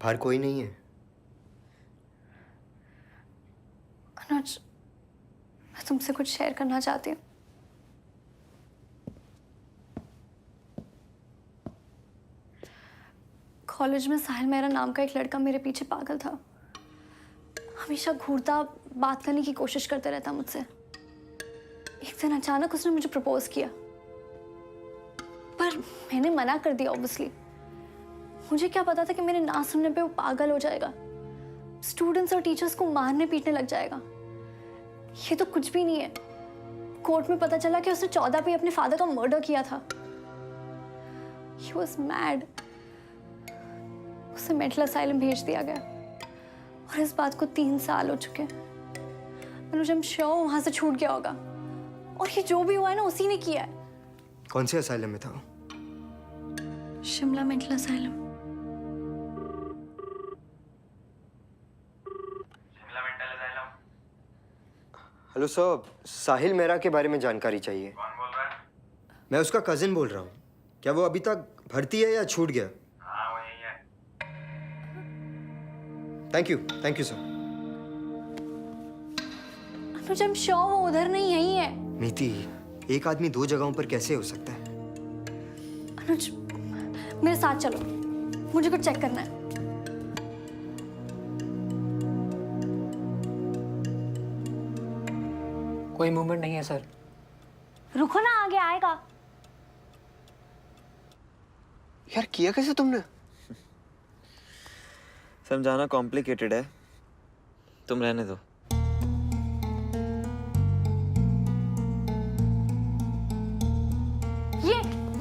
बाहर कोई नहीं है। अनुज, मैं तुमसे कुछ शेयर करना चाहती हूँ। कॉलेज में साहिल मेहरा नाम का एक लड़का मेरे पीछे पागल था। हमेशा घूरता, बात करने की कोशिश करते रहता मुझसे। एक दिन अचानक उसने मुझे प्रपोज किया, पर मैंने मना कर दिया ऑब्वियसली। मुझे क्या पता था कि मेरे ना सुनने पे वो पागल हो जाएगा, स्टूडेंट्स और टीचर्स को मारने पीटने लग जाएगा। ये तो कुछ भी नहीं है। कोर्ट में पता चला कि उसने 14 पे अपने फादर का मर्डर किया था। He was mad। उसे मेंटल असाइलम भेज दिया गया और इस बात को 3 साल हो चुके। अनुज, I'm sure वहां से छूट गया होगा और ये जो भी हुआ है ना उसी ने किया है। कौन से असाइलम में था? Shimla mental asylum. Hello sir, Sahil Mehra के बारे में जानकारी चाहिए। कौन बोल रहा है? मैं उसका कजिन बोल रहा हूँ। क्या वो अभी तक भर्ती है या छूट गया? हाँ, वो यही है। Thank you sir. Anuj, I'm sure वो उधर नहीं, यही है। मीति, एक आदमी 2 जगहों पर कैसे हो सकता है? अनुज, मेरे साथ चलो, मुझे कुछ चेक करना है। कोई मूवमेंट नहीं है सर। रुको ना, आगे आएगा। यार किया कैसे तुमने? समझाना कॉम्प्लिकेटेड है, तुम रहने दो।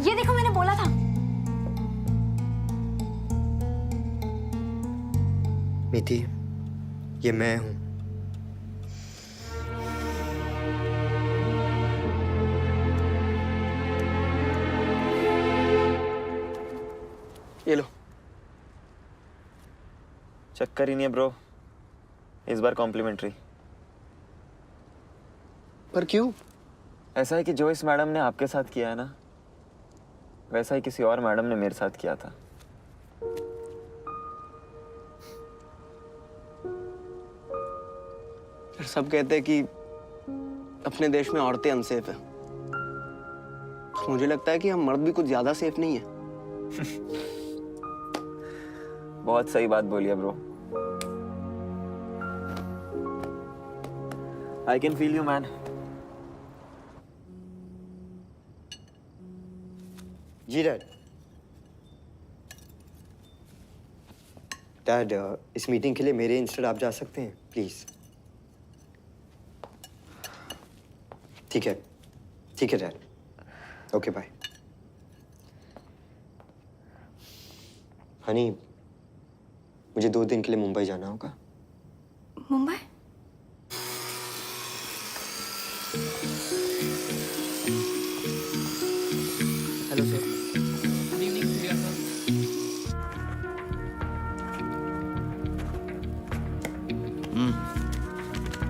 ये देखो, मैंने बोला था। मीति, ये मैं हूं। ये लो। चक्कर ही नहीं है ब्रो, इस बार कॉम्प्लीमेंट्री। पर क्यों? ऐसा है कि जो इस मैडम ने आपके साथ किया है ना, वैसा ही किसी और मैडम ने मेरे साथ किया था। सब कहते हैं कि अपने देश में औरतें अनसेफ है। मुझे लगता है कि हम मर्द भी कुछ ज्यादा सेफ नहीं है। बहुत सही बात बोली है bro. I can feel you man. जी डैड। डैड, इस मीटिंग के लिए मेरे इंस्टेड आप जा सकते हैं प्लीज? ठीक है डैड। Okay bye. हनी, मुझे 2 दिन के लिए मुंबई जाना होगा। Mumbai? Hello sir. Good evening Surya sir.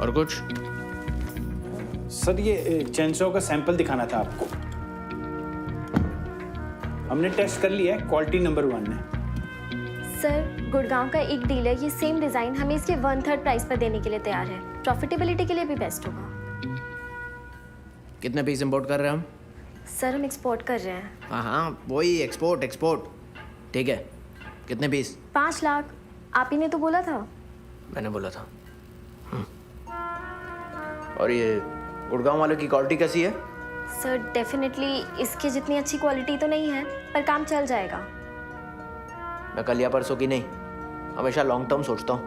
और कुछ? सर ये चेंसो का सैंपल दिखाना था आपको। हमने टेस्ट कर लिया है, क्वालिटी नंबर 1 है। सर गुड़गांव का एक डीलर ये सेम डिजाइन हमें इसके 1/3 प्राइस पर देने के लिए तैयार है। प्रॉफिटेबिलिटी के लिए भी बेस्ट होगा। कितने पीस इंपोर्ट कर रहे हैं हम? सर हम एक्सपोर्ट कर रहे हैं। हाँ वही एक्सपोर्ट। ठीक है, कितने पीस? 5 लाख। आप ही ने तो बोला था। मैंने बोला था। और ये गुड़गांव वालों की क्वालिटी कैसी है? सर डेफिनेटली इसके जितनी अच्छी क्वालिटी तो नहीं है, पर काम चल जाएगा। मैं कल या परसों की नहीं, हमेशा लॉन्ग टर्म सोचता हूँ।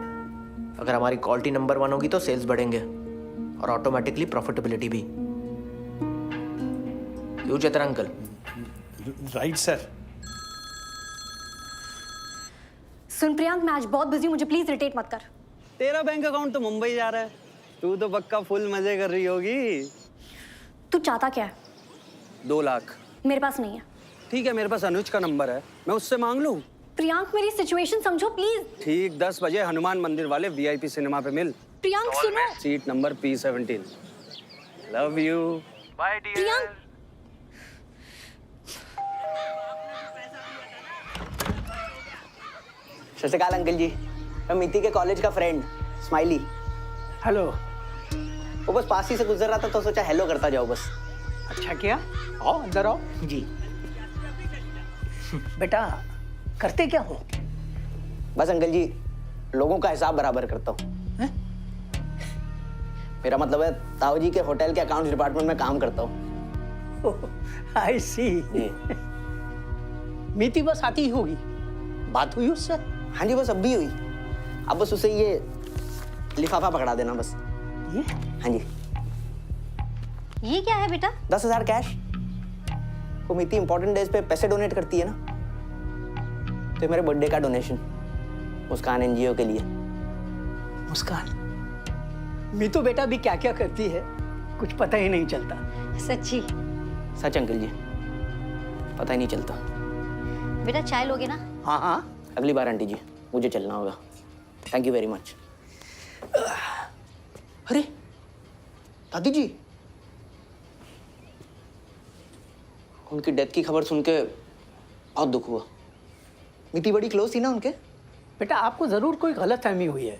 अगर हमारी क्वालिटी नंबर 1 होगी तो सेल्स बढ़ेंगे और ऑटोमेटिकली प्रॉफिटेबिलिटी भी। क्यों चेतन अंकल? Right sir. सुन प्रियांक, मैं आज बहुत बिजी हूँ, मुझे प्लीज इरिटेट मत कर। तेरा बैंक अकाउंट तो मुंबई जा रहा है, तू तो पक्का फुल मजे कर रही होगी। तू चाहता क्या है? 2 लाख। मेरे पास नहीं है। ठीक है, मेरे पास अनुज का नंबर है, मैं उससे मांग लूँ। प्रियांक मेरी सिचुएशन समझो प्लीज। ठीक 10 बजे हनुमान मंदिर वाले VIP सिनेमा पे मिल। प्रियांक सुनो। Seat number P17। Love you. Bye dear. Priyank Sat Sri अकाल अंकल जी, मैं मिति के कॉलेज का फ्रेंड स्माइली। हेलो। वो बस पास ही से गुजर रहा था तो सोचा हेलो करता जाओ बस। अच्छा किया, आओ अंदर आओ। जी। बेटा करते क्या हो? बस अंकल जी, लोगों का हिसाब बराबर करता हूँ। मेरा मतलब है ताऊ जी के होटल के अकाउंट्स डिपार्टमेंट में काम करता हूँ। आई सी। मीति बस आती ही होगी, बात हुई उससे? हाँ जी, बस अब भी हुई। अब बस उसे ये लिफाफा पकड़ा देना बस। ये? हाँ जी। ये क्या है बेटा? 10,000 कैश। वो मिति इंपॉर्टेंट डेज पे पैसे डोनेट करती है ना, तो मेरे बर्थडे का डोनेशन मुस्कान NGO के लिए। मुस्कान, मीतू बेटा भी क्या क्या करती है कुछ पता ही नहीं चलता। सच्ची? सच अंकल जी, पता ही नहीं चलता। बेटा चाय लोगे ना? हाँ हाँ। अगली बार आंटी जी, मुझे चलना होगा। Thank you very much. अरे दादी जी, उनकी डेथ की खबर सुन के बहुत दुख हुआ। मिति बड़ी क्लोज थी ना उनके। बेटा आपको जरूर कोई गलतफहमी हुई है।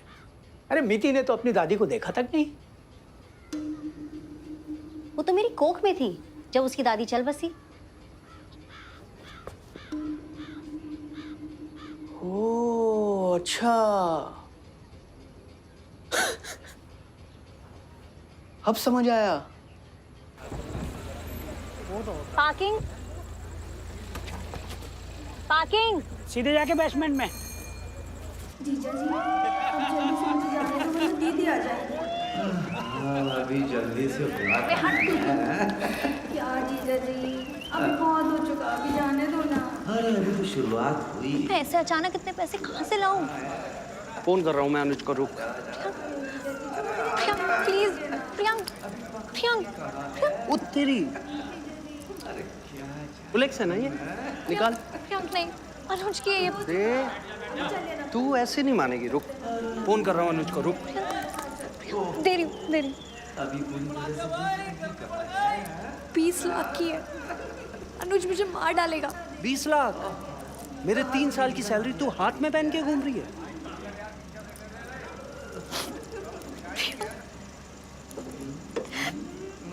अरे मिति ने तो अपनी दादी को देखा तक नहीं। वो तो मेरी कोख में थी जब उसकी दादी चल बसी। ओह अच्छा। अब समझ आया। Parking parking. सीधे जाके बेसमेंट में। जीजा जी, अब जल्दी से मुझे जाने दो, वरना दीदी आ जाएगी। अभी जल्दी से बुला। क्या जीजा जी, अभी बहुत हो चुका, अभी जाने दो ना। अरे अभी तो शुरुआत हुई। मैं ऐसे अचानक इतने पैसे कहाँ से लाऊं? फोन कर रहा हूँ मैं अनुज को, रुक। प्रियांक प्लीज, प्रियांक प्रियांक। ओ तेरी बुलेक्स है ना ये, निकाल। प्रियांक नहीं, अनुज की ये। तू ऐसे नहीं मानेगी, रुक। फोन कर रहा हूँ अनुज को, रुक। दे रही हूँ। 20 लाख की है। अनुज मुझे मार डालेगा। 20 लाख? मेरे 3 साल की सैलरी तू हाथ में पहन के घूम रही है।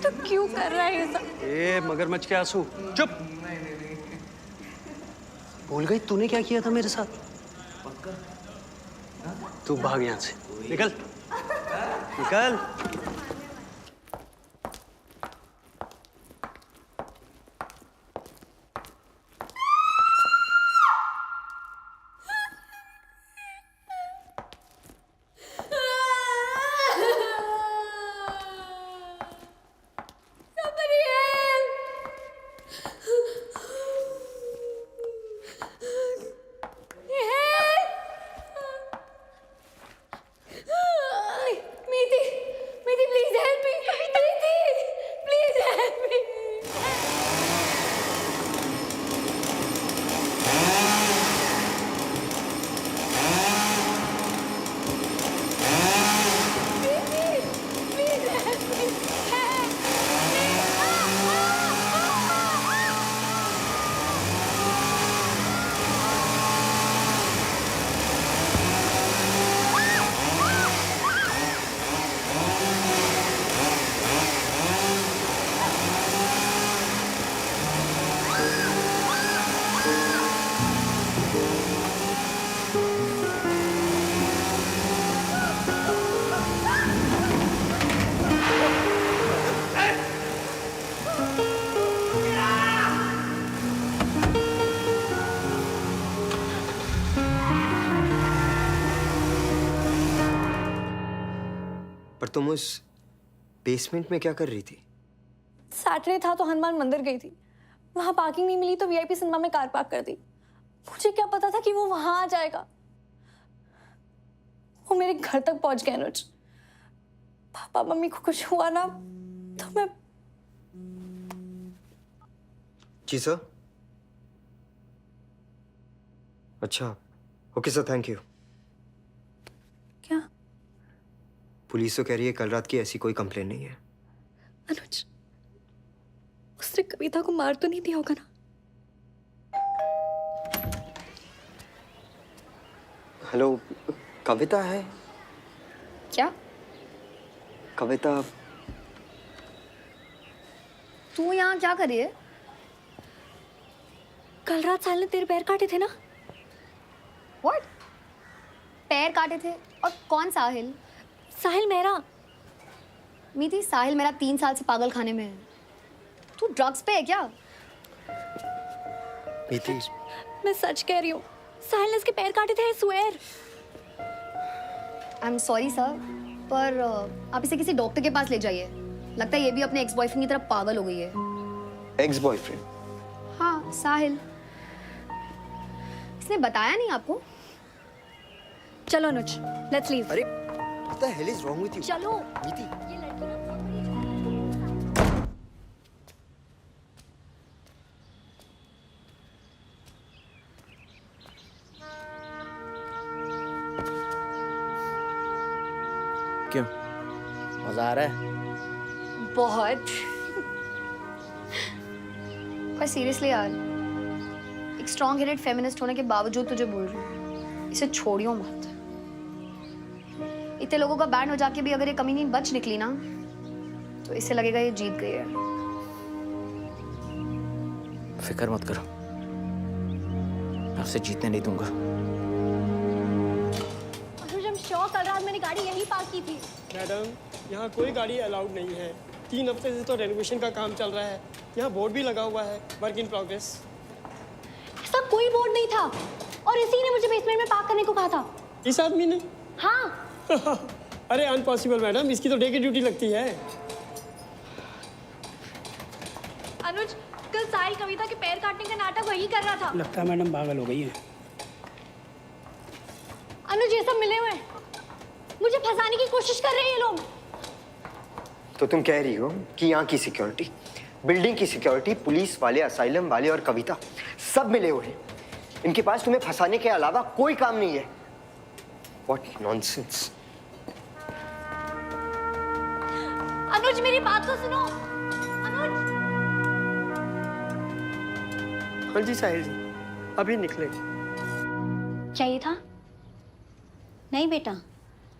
तो क्यों कर रहा है ये सब? ए मगरमच्छ के आंसू, चुप। भूल गई तूने क्या किया था मेरे साथ? तू भाग यहाँ से, निकल निकल। तुम उस बेसमेंट में क्या कर रही थी? सैटरडे था तो हनुमान मंदिर गई थी। वहां पार्किंग नहीं मिली तो वीआईपी सिनेमा में कार पार्क कर दी। मुझे क्या पता था कि वो वहां आ जाएगा। वो मेरे घर तक पहुंच गए अनुज। पापा मम्मी को कुछ हुआ ना तो मैं। जी सर। अच्छा, ओके सर, थैंक यू। क्या? पुलिस तो कह रही है कल रात की ऐसी कोई कंप्लेन नहीं है। अनुज, उसने कविता को मार तो नहीं दिया होगा ना? हेलो, कविता है? क्या? कविता, तू यहाँ क्या कर रही है? कल रात साहिल ने तेरे पैर काटे थे ना? What? पैर काटे थे? और कौन साहिल? साहिल मेरा। मीति, साहिल मेरा 3 साल से पागल खाने में है। तू ड्रग्स पे है क्या? मीति, मैं सच कह रही हूँ। साहिल ने इसके पैर काटे थे, I swear। I am sorry sir, पर आप इसे किसी डॉक्टर के पास ले जाइए। लगता है ये भी अपने एक्स बॉयफ्रेंड की तरफ पागल हो गई है। Ex boyfriend? हाँ, साहिल। इसने बताया नहीं आपको? चलो अनुज, लेट्स लीव। अरे, what the hell is wrong with you? चलो। मीति। ये लड़की ना बहुत बड़ी क्यों, मजा आ रहा है? बहुत। पर सीरियसली यार, एक स्ट्रॉन्ग हेडेड फेमिनिस्ट होने के बावजूद तुझे बोल रही हूँ, इसे छोड़ियो मत। इतने लोगों का बैंड हो जाके भी अगर ये कमीनी बच निकली ना, तो इससे लगेगा ये जीत गई है। फिक्र मत करो, मैं उसे जीतने नहीं दूंगा। अनुज, I'm sure कल रात मैंने गाड़ी यहीं पार्क की थी। मैडम, यहाँ कोई गाड़ी अलाउड नहीं है। 3 हफ्ते से तो रेनोवेशन का काम चल रहा है। यहाँ बोर्ड भी लगा हुआ है, वर्क इन प्रोग्रेस। ऐसा कोई बोर्ड नहीं था और इसी ने मुझे बेसमेंट में पार्क करने को कहा था। इस आदमी ने? हाँ। अरे अनपॉसिबल मैडम, इसकी तो डे की ड्यूटी लगती है। अनुज, कल साहिल कविता के पैर काटने का नाटक वही कर रहा था। लगता है मैडम पागल हो गई है। अनुज, ये सब मिले हुए हैं। मुझे फंसाने की कोशिश कर रहे हैं ये लोग। तो तुम कह रही हो कि यहाँ की सिक्योरिटी, बिल्डिंग की सिक्योरिटी, पुलिस वाले, असाइलम वाले और कविता सब मिले हुए हैं। इनके पास तुम्हें फंसाने के अलावा कोई काम नहीं है। What nonsense! अनुज, मेरी बात तो सुनो। अनुज। हाँ जी साहिल जी, अभी निकले। क्या ये था? नहीं बेटा,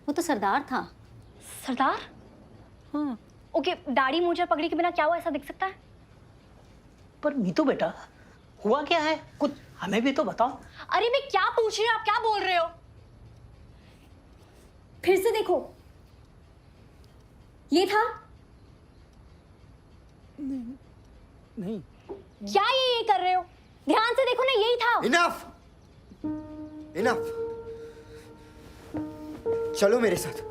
वो तो सरदार था। सरदार? हाँ। ओके, दाढ़ी मूंछ और पगड़ी के बिना क्या हुआ, ऐसा दिख सकता है? पर मीतू बेटा, हुआ क्या है? कुछ हमें भी तो बताओ। अरे मैं क्या पूछ रही हूँ, आप क्या बोल रहे हो? फिर से देखो। ये था? नहीं। क्या ये कर रहे हो? ध्यान से देखो ना, यही था। Enough! Enough! चलो मेरे साथ।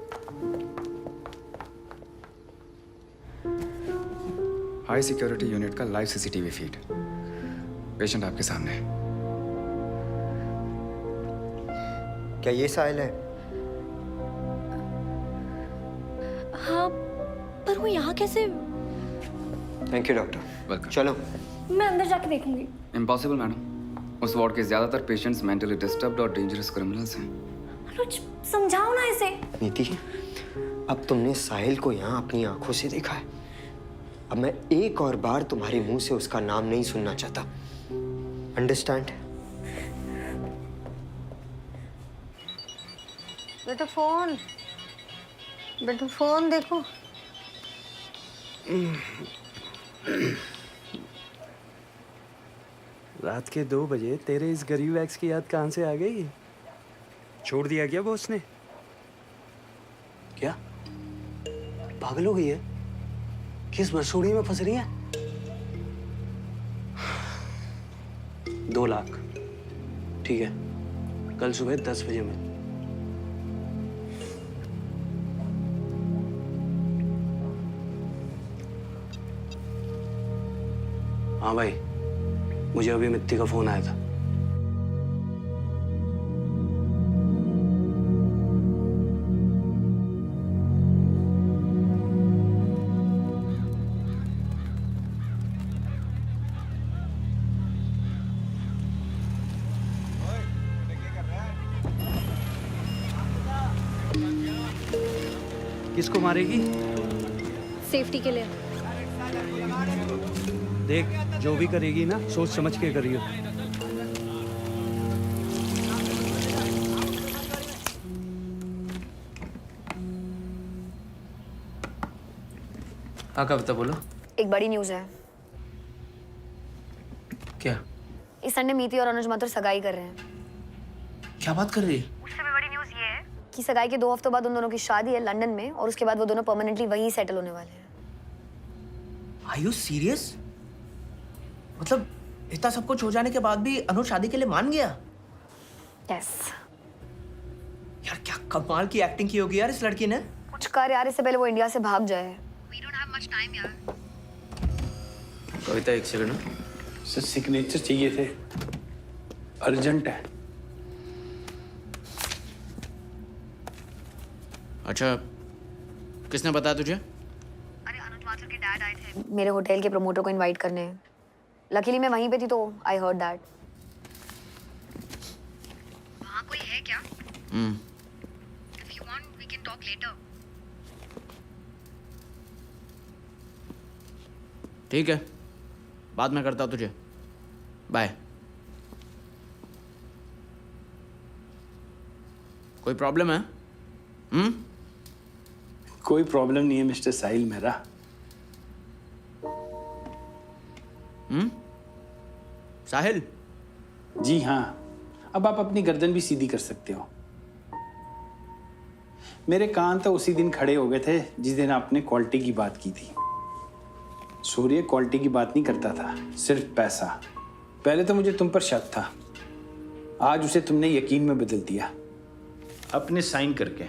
हाई सिक्योरिटी यूनिट का लाइव सीसीटीवी फीड। पेशेंट आपके सामने है। क्या ये साहिल है? हाँ, पर वो यहाँ कैसे? Thank you doctor. वेलकम। चलो। मैं अंदर जाके देखूंगी। इम्पॉसिबल मैडम, उस वार्ड के ज्यादातर पेशेंट्स मेंटली डिस्टर्ब्ड और डेंजरस क्रिमिनल्स हैं। अनुज, समझाओ ना इसे। नीति, अब तुमने साहिल को यहाँ अपनी आंखों से देखा है। अब मैं एक और बार तुम्हारे मुंह से उसका नाम नहीं सुनना चाहता। अंडरस्टैंड? बेटा फोन, बेटा फोन देखो। रात के 2 बजे तेरे इस गरीब एक्स की याद कहाँ से आ गई? छोड़ दिया क्या बॉस ने? क्या पागल हो गई है? किस मसूड़ी में फंस रही है? 2 लाख, ठीक है, कल सुबह 10 बजे में। हाँ भाई, मुझे अभी मित्ती का फोन आया था। किसको मारेगी? सेफ्टी के लिए। देख, जो भी करेगी ना सोच समझ के करियो। हाँ कविता बोलो। एक बड़ी न्यूज़ है। क्या? इस संडे मीति और अनुज माथुर सगाई कर रहे हैं। क्या बात कर रही है? उससे भी बड़ी न्यूज़ ये है कि सगाई के 2 हफ्तों बाद उन दोनों की शादी है लंदन में, और उसके बाद वो दोनों परमानेंटली वहीं सेटल होने वाले हैं। Are you serious? मतलब इतना सब कुछ हो जाने के बाद भी अनुज शादी के लिए मान गया? यस। यार क्या कमाल की एक्टिंग की होगी यार इस लड़की ने। कुछ कर यार, इससे पहले वो इंडिया से भाग जाए। कविता एक सेकंड। सर सिग्नेचर चाहिए थे, अर्जेंट है। अच्छा, किसने बताया तुझे? मेरे होटल के प्रमोटर को इनवाइट करने। लकीली मैं वहीं पे थी तो आई हर्ड दैट। वहाँ कोई है क्या? If you want, we can talk later. ठीक है, बाद में करता हूँ तुझे। बाय। कोई प्रॉब्लम है? कोई प्रॉब्लम नहीं है मिस्टर साहिल मेहरा। साहिल? जी हाँ, अब आप अपनी गर्दन भी सीधी कर सकते हो। मेरे कान तो उसी दिन खड़े हो गए थे जिस दिन आपने क्वालिटी की बात की थी। सूर्य क्वालिटी की बात नहीं करता था, सिर्फ पैसा। पहले तो मुझे तुम पर शक था, आज उसे तुमने यकीन में बदल दिया अपने साइन करके।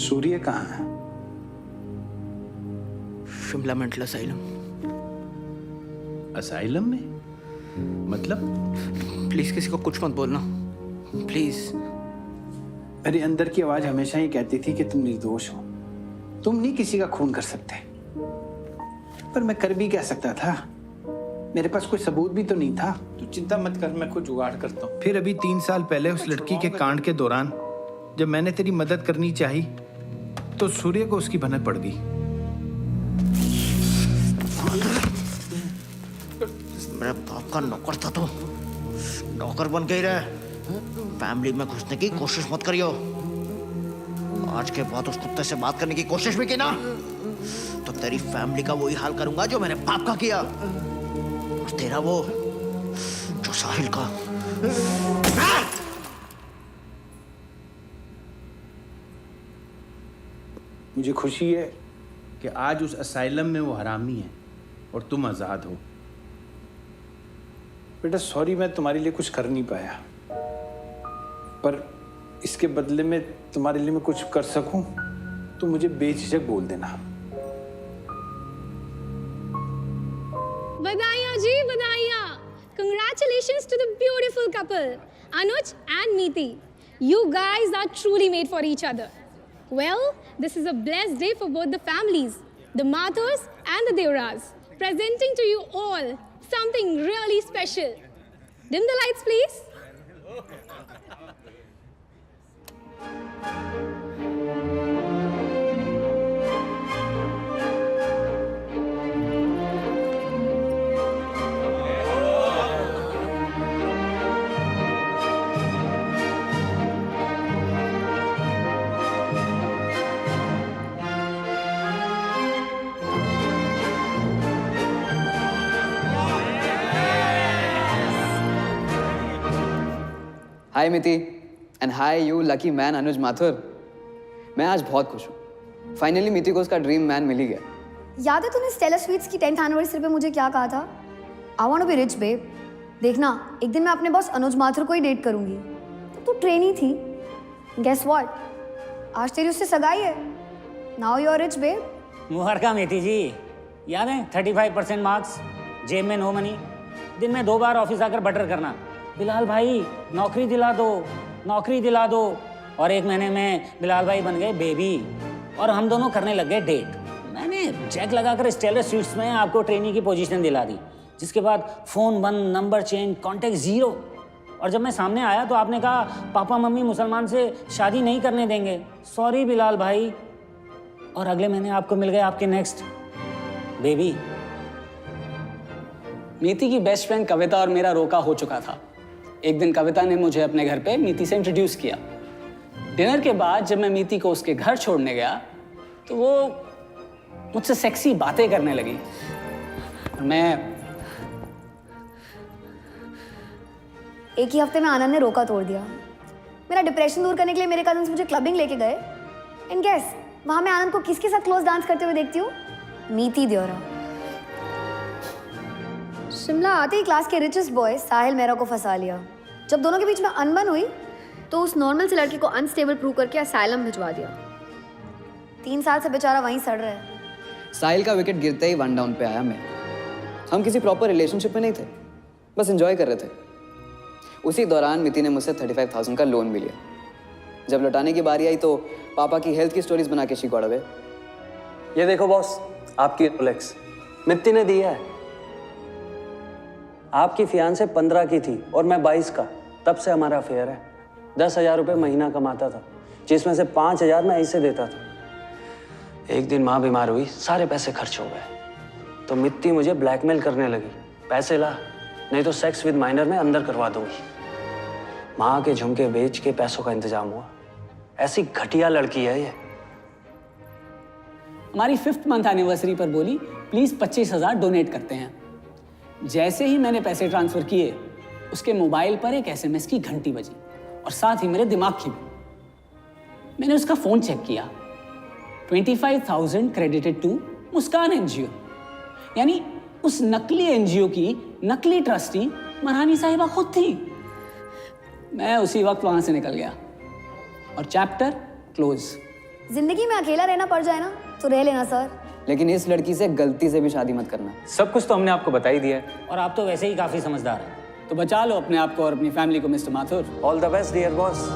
सूर्य कहाँ है? Shimla mental asylum. असाइलम में? मतलब? प्लीज किसी को कुछ मत बोलना, प्लीज। मेरे अंदर की आवाज हमेशा ही कहती थी कि तुम निर्दोष हो, तुम नहीं किसी का खून कर सकते। पर मैं कर भी क्या सकता था? मेरे पास कोई सबूत भी तो नहीं था। तू चिंता मत कर, मैं कुछ जुगाड़ करता हूँ। फिर अभी 3 साल पहले उस लड़की के कांड के दौरान जब मैंने तेरी मदद करनी चाही तो सूर्य को उसकी भनक पड़ गई। मेरे बाप का नौकर था तो नौकर बन गई रहे। फैमिली में घुसने की कोशिश मत करियो। आज के बाद उस कुत्ते से बात करने की कोशिश भी की ना तो तेरी फैमिली का वही हाल करूंगा जो मेरे बाप का किया, और तेरा वो जो साहिल का। मुझे खुशी है कि आज उस असाइलम में वो हरामी है और तुम आज़ाद हो। बेटा सॉरी, मैं तुम्हारे लिए कुछ कर नहीं पाया, पर इसके बदले में तुम्हारे लिए मैं कुछ कर सकूं तो मुझे बेझिझक बोल देना। बधाइयाँ जी, बधाइयाँ। Congratulations to the beautiful couple, Anuj and Meeti. You guys are truly made for each other. Well, this is a blessed day for both the families, the Mathurs and the Devras, presenting to you all something really special. Dim the lights, please. Hi Miti and hi you lucky man Anuj Mathur. मैं आज बहुत खुश हूँ। फाइनली मिति को उसका ड्रीम मैन मिल ही गया। याद है तूने स्टेला स्वीट्स की 10th एनिवर्सरी पे मुझे क्या कहा था? I want to be rich babe. देखना एक दिन मैं अपने बॉस अनुज माथुर को ही डेट करूंगी। तो तू ट्रेनी थी। Guess what? आज तेरी उससे सगाई है। Now you are rich babe. मुहरका मीठी जी, याद है 35% मार्क्स, जेब में नो मनी, दिन में 2 बार ऑफिस आकर बटर करना, बिलाल भाई नौकरी दिला दो, नौकरी दिला दो। और 1 महीने में बिलाल भाई बन गए बेबी और हम दोनों करने लग गए डेट। मैंने चेक लगाकर स्टेलर स्वीट्स में आपको ट्रेनी की पोजीशन दिला दी, जिसके बाद फ़ोन बंद, नंबर चेंज, कॉन्टेक्ट ज़ीरो। और जब मैं सामने आया तो आपने कहा पापा मम्मी मुसलमान से शादी नहीं करने देंगे। सॉरी बिलाल भाई। और अगले महीने आपको मिल गए आपके नेक्स्ट बेबी। मीति की बेस्ट फ्रेंड कविता और मेरा रोका हो चुका था। एक दिन कविता ने मुझे अपने घर पे मीति से इंट्रोड्यूस किया। डिनर के बाद जब मैं मीति को उसके घर छोड़ने गया तो वो मुझसे सेक्सी बातें करने लगी। मैं एक ही हफ्ते में आनंद ने रोका तोड़ दिया। मेरा डिप्रेशन दूर करने के लिए मेरे कजन्स मुझे क्लबिंग लेके गए। एंड गेस वहां मैं आनंद को किसके साथ क्लोज डांस करते हुए देखती हूँ? मीति देओरा। शिमला आते ही क्लास के रिचेस्ट बॉय साहिल मेहरा को फंसा लिया। जब दोनों के बीच में अनबन हुई तो उस नॉर्मल से लड़के को अनस्टेबल प्रूव करके असाइलम भिजवा दिया। 3 साल से बेचारा वहीं सड़ रहा है। साहिल का विकेट गिरते ही 1 डाउन पे आया मैं। हम किसी प्रॉपर रिलेशनशिप में नहीं थे, बस एंजॉय कर रहे थे। उसी दौरान मिति ने मुझसे 35,000 का लोन भी लिया। जब लौटाने की बारी आई तो पापा की हेल्थ की स्टोरीज बना के शी गॉट अवे। ये देखो बॉस, आपकी रोलेक्स मित्ती ने दी है। आपकी फियांसे 15 की थी और मैं 22 का। तब से हमारा अफेयर है। 10,000 रुपये महीना कमाता था, जिसमें से 5,000 मैं ऐसे देता था। एक दिन माँ बीमार हुई, सारे पैसे खर्च हो गए। तो मित्ती मुझे ब्लैकमेल करने लगी, पैसे ला नहीं तो सेक्स विद माइनर में अंदर करवा दूंगी। माँ के झुमके बेच के पैसों का इंतजाम हुआ। ऐसी घटिया लड़की है ये। हमारी 5th मंथ एनिवर्सरी पर बोली प्लीज 25,000 डोनेट करते हैं। जैसे ही मैंने पैसे ट्रांसफर किए उसके मोबाइल पर एक SMS की घंटी बजी और साथ ही मेरे दिमाग की भी। मैंने उसका फोन चेक किया, 25,000 क्रेडिटेड टू मुस्कान NGO। यानी उस नकली NGO की नकली ट्रस्टी मरहानी साहिबा खुद थी। मैं उसी वक्त वहां से निकल गया और चैप्टर क्लोज। जिंदगी में अकेला रहना पड़ जाए ना तो रह लेना सर, लेकिन इस लड़की से गलती से भी शादी मत करना। सब कुछ तो हमने आपको बता ही दिया है। और आप तो वैसे ही काफी समझदार हैं। तो बचा लो अपने आप को और अपनी फैमिली को mister Mathur. All the best dear boss.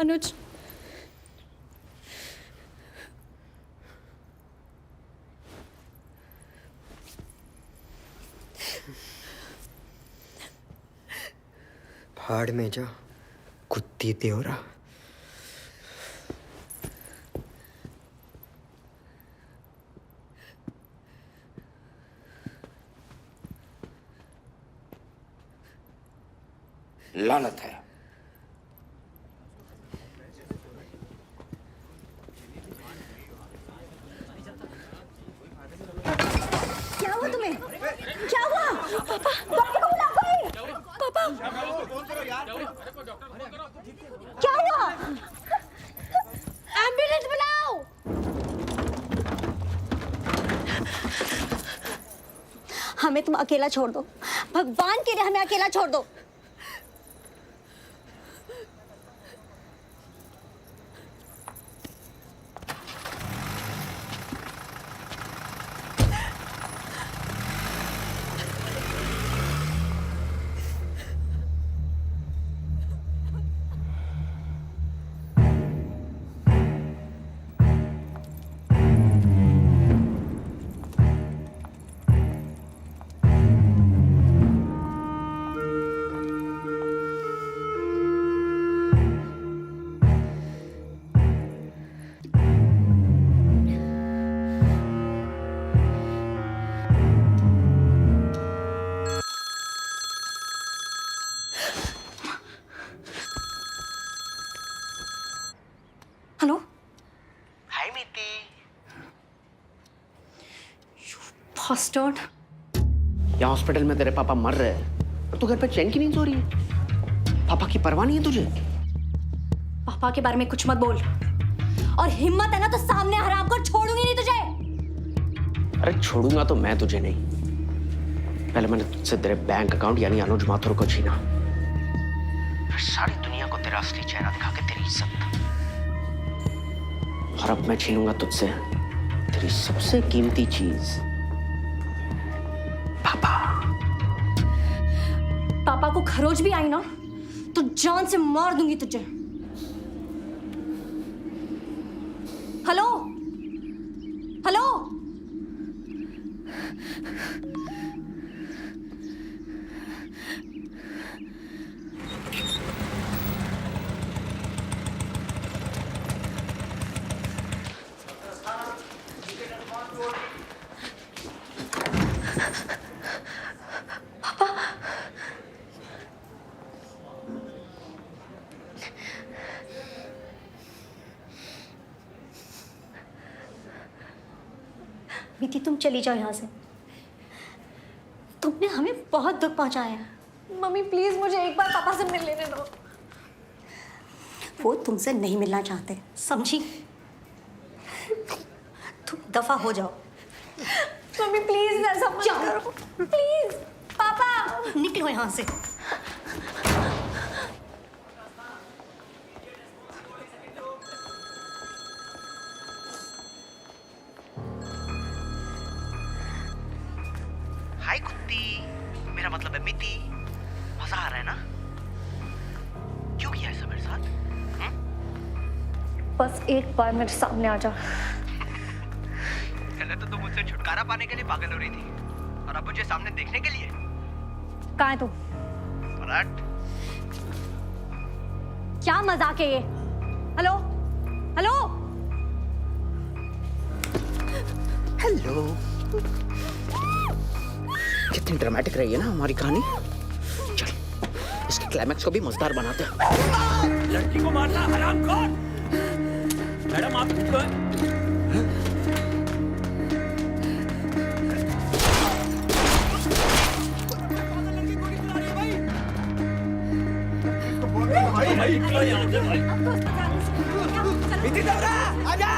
Anuj, भाड़ में जा कुत्ती देवरा। लानत है। क्या हुआ तुम्हें? क्या हुआ? पापा, डॉक्टर को बुलाओ कोई। पापा, क्या हुआ? एम्बुलेंस बुलाओ। हमें तुम अकेला छोड़ दो, भगवान के लिए हमें अकेला छोड़ दो। हेलो, हाय मीति। बस्टर्ड। यहाँ हॉस्पिटल में तेरे पापा मर रहे हैं और तू घर पे चैन की नींद सो रही है। पापा की परवाह नहीं है तुझे? पापा के बारे में कुछ मत बोल, और हिम्मत है ना तो सामने हराम को छोड़ूंगी नहीं तुझे। अरे छोड़ूंगा तो मैं तुझे नहीं, पहले मैंने तुझसे तेरे बैंक अकाउंट यानी अनुज माथुर को छीना, फिर सारी दुनिया को तेरा असली चेहरा दिखा के तेरी इज्जत, और अब मैं छीनूंगा तुझसे तेरी सबसे कीमती चीज, पापा। पापा को खरोच भी आई ना तो जान से मार दूंगी तुझे। हेलो हेलो, मीठी तुम चली जाओ यहाँ से, तुमने हमें बहुत दुख पहुंचाया है। मम्मी प्लीज मुझे एक बार पापा से मिल लेने दो। वो तुमसे नहीं मिलना चाहते, समझी? तुम दफा हो जाओ। मम्मी प्लीज ऐसा मत करो, प्लीज। पापा निकलो यहाँ से। हाय कुत्ती, मेरा मतलब है मिती। मजा आ रहा है ना? क्यों किया ऐसा मेरे साथ? बस एक बार मेरे सामने आ जा। पहले तो तुम मुझसे छुटकारा पाने के लिए पागल हो रही थी, और अब मुझे सामने देखने के लिए। कहाँ है तू? पलट। क्या मजाक है ये? Hello hello hello. कितनी ड्रामेटिक रही है ना हमारी कहानी। चल इसके क्लाइमैक्स को भी मजेदार बनाते हैं। लड़की को मारना हरामखोर। मैडम आप ठीक हो? भाई निकलो यहाँ से भाई। मिठी दौरा आजा।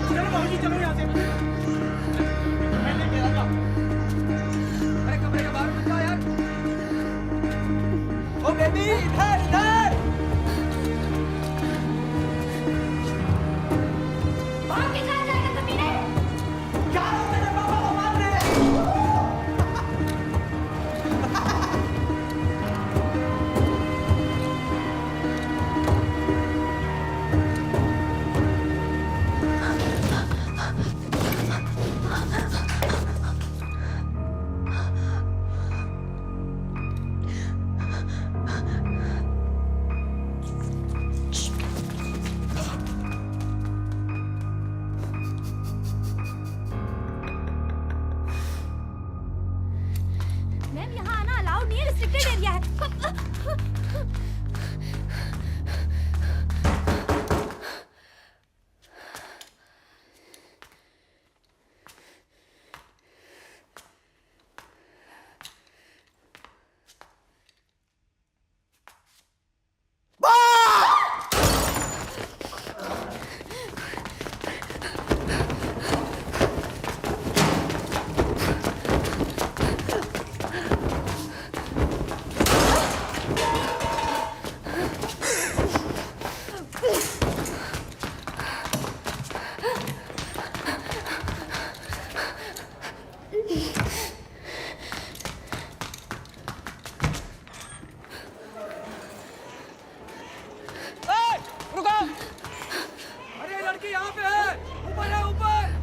चलो बाबूजी चलो यहाँ से। अरे कमरे के बाहर मत जाओ यार। ओ बेबी इधर इधर। भाग के कहाँ जाएगा कमीने? क्या हो तेरे पापा को मार रहे हैं? मैम यहाँ आना अलाउड नहीं है, रिस्ट्रिक्टेड एरिया है। रुको। अरे लड़की यहाँ पे है, ऊपर है ऊपर।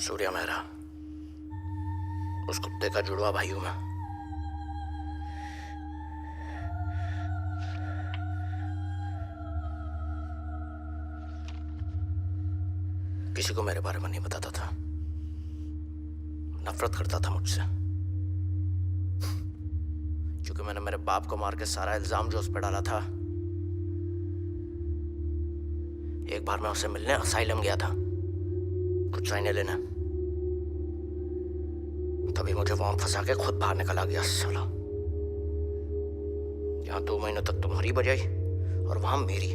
सूर्या मेहरा, उस कुत्ते का जुड़वा भाई हूं मैं। किसी को मेरे बारे में नहीं बताता था, नफरत करता था मुझसे, क्योंकि मैंने मेरे बाप को मार के सारा इल्जाम जो उस पर डाला था। एक बार मैं उसे मिलने असाइलम गया था, कुछ साइने लेना, तभी मुझे वहां फंसा के खुद बाहर निकला गया साला। यहाँ 2 महीनों तक तुम्हारी बजाई और वहां मेरी।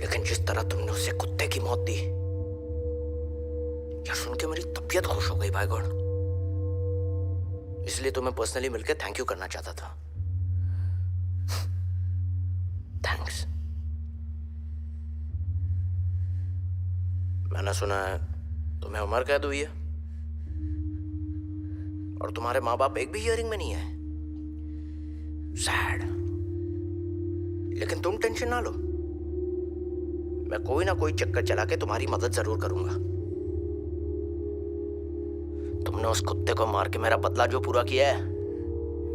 लेकिन जिस तरह तुमने उसे कुत्ते की मौत दी, यह सुन के मेरी तबीयत खुश हो गई भाई गॉड। इसलिए तुम्हें पर्सनली मिलकर थैंक यू करना चाहता था। थैंक्स। मैंने सुना है तुम्हें उम्र कैद हुई है और तुम्हारे माँ बाप एक भी हियरिंग में नहीं है। सैड। लेकिन तुम टेंशन ना लो, मैं कोई ना कोई चक्कर चला के तुम्हारी मदद जरूर करूंगा। तुमने उस कुत्ते को मार के मेरा बदला जो पूरा किया है।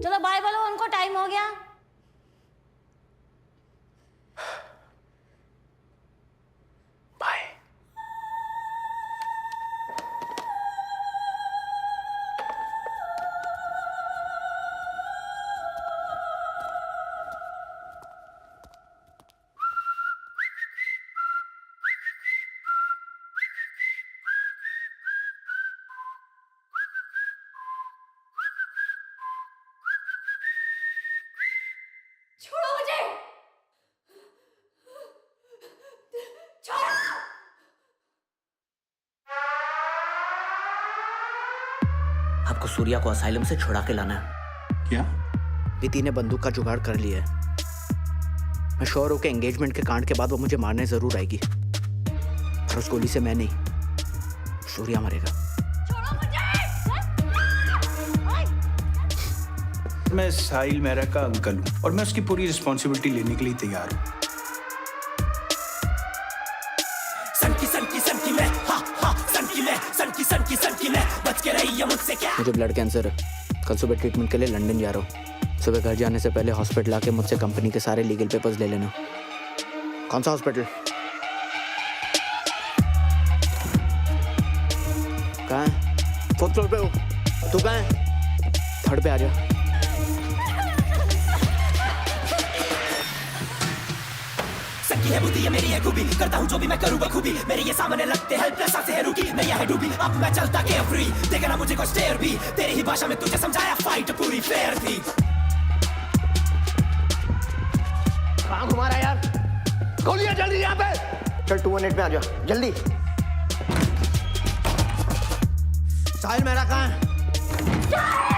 चलो बाय बोलो, उनको टाइम हो गया। छोड़ो मुझे, छोड़ो। आपको सूर्या को असाइलम से छुड़ा के लाना है। क्या? विति ने बंदूक का जुगाड़ कर लिया है। मैं श्योर हूं कि एंगेजमेंट के कांड के बाद वो मुझे मारने जरूर आएगी, और उस गोली से मैं नहीं, सूर्या मरेगा। मैं साहिल मेहरा का अंकल हूं और मैं उसकी पूरी रिस्पॉन्सिबिलिटी लेने के लिए तैयार हूं। बच के रही है मुझसे क्या? मुझे ब्लड कैंसर है, कल सुबह ट्रीटमेंट के लिए लंदन जा रहा हूँ। सुबह घर जाने से पहले हॉस्पिटल आके मुझसे कंपनी के सारे लीगल पेपर्स ले लेना। कौन सा हॉस्पिटल? कहाँ है? 4th फ्लोर पे हो। तू कहाँ है? 3rd पे आ जा। सकी है बुद्धि, ये मेरी है खूबी, करता हूँ जो भी मैं करूँ बखूबी। मेरे ये सामने लगते हेल्पलेस, सांसें है रुकी, मैं यहाँ डूबी, अब मैं चलता के फ्री। देखा ना मुझे कुछ देर भी, तेरी ही भाषा में तुझे समझाया, फाइट पूरी फेयर थी। कहाँ घुमा रहा है यार? गोलियां चल रही यहाँ पे। चल 218 पे आ जा जल्दी। साहिल मेहरा कहाँ है?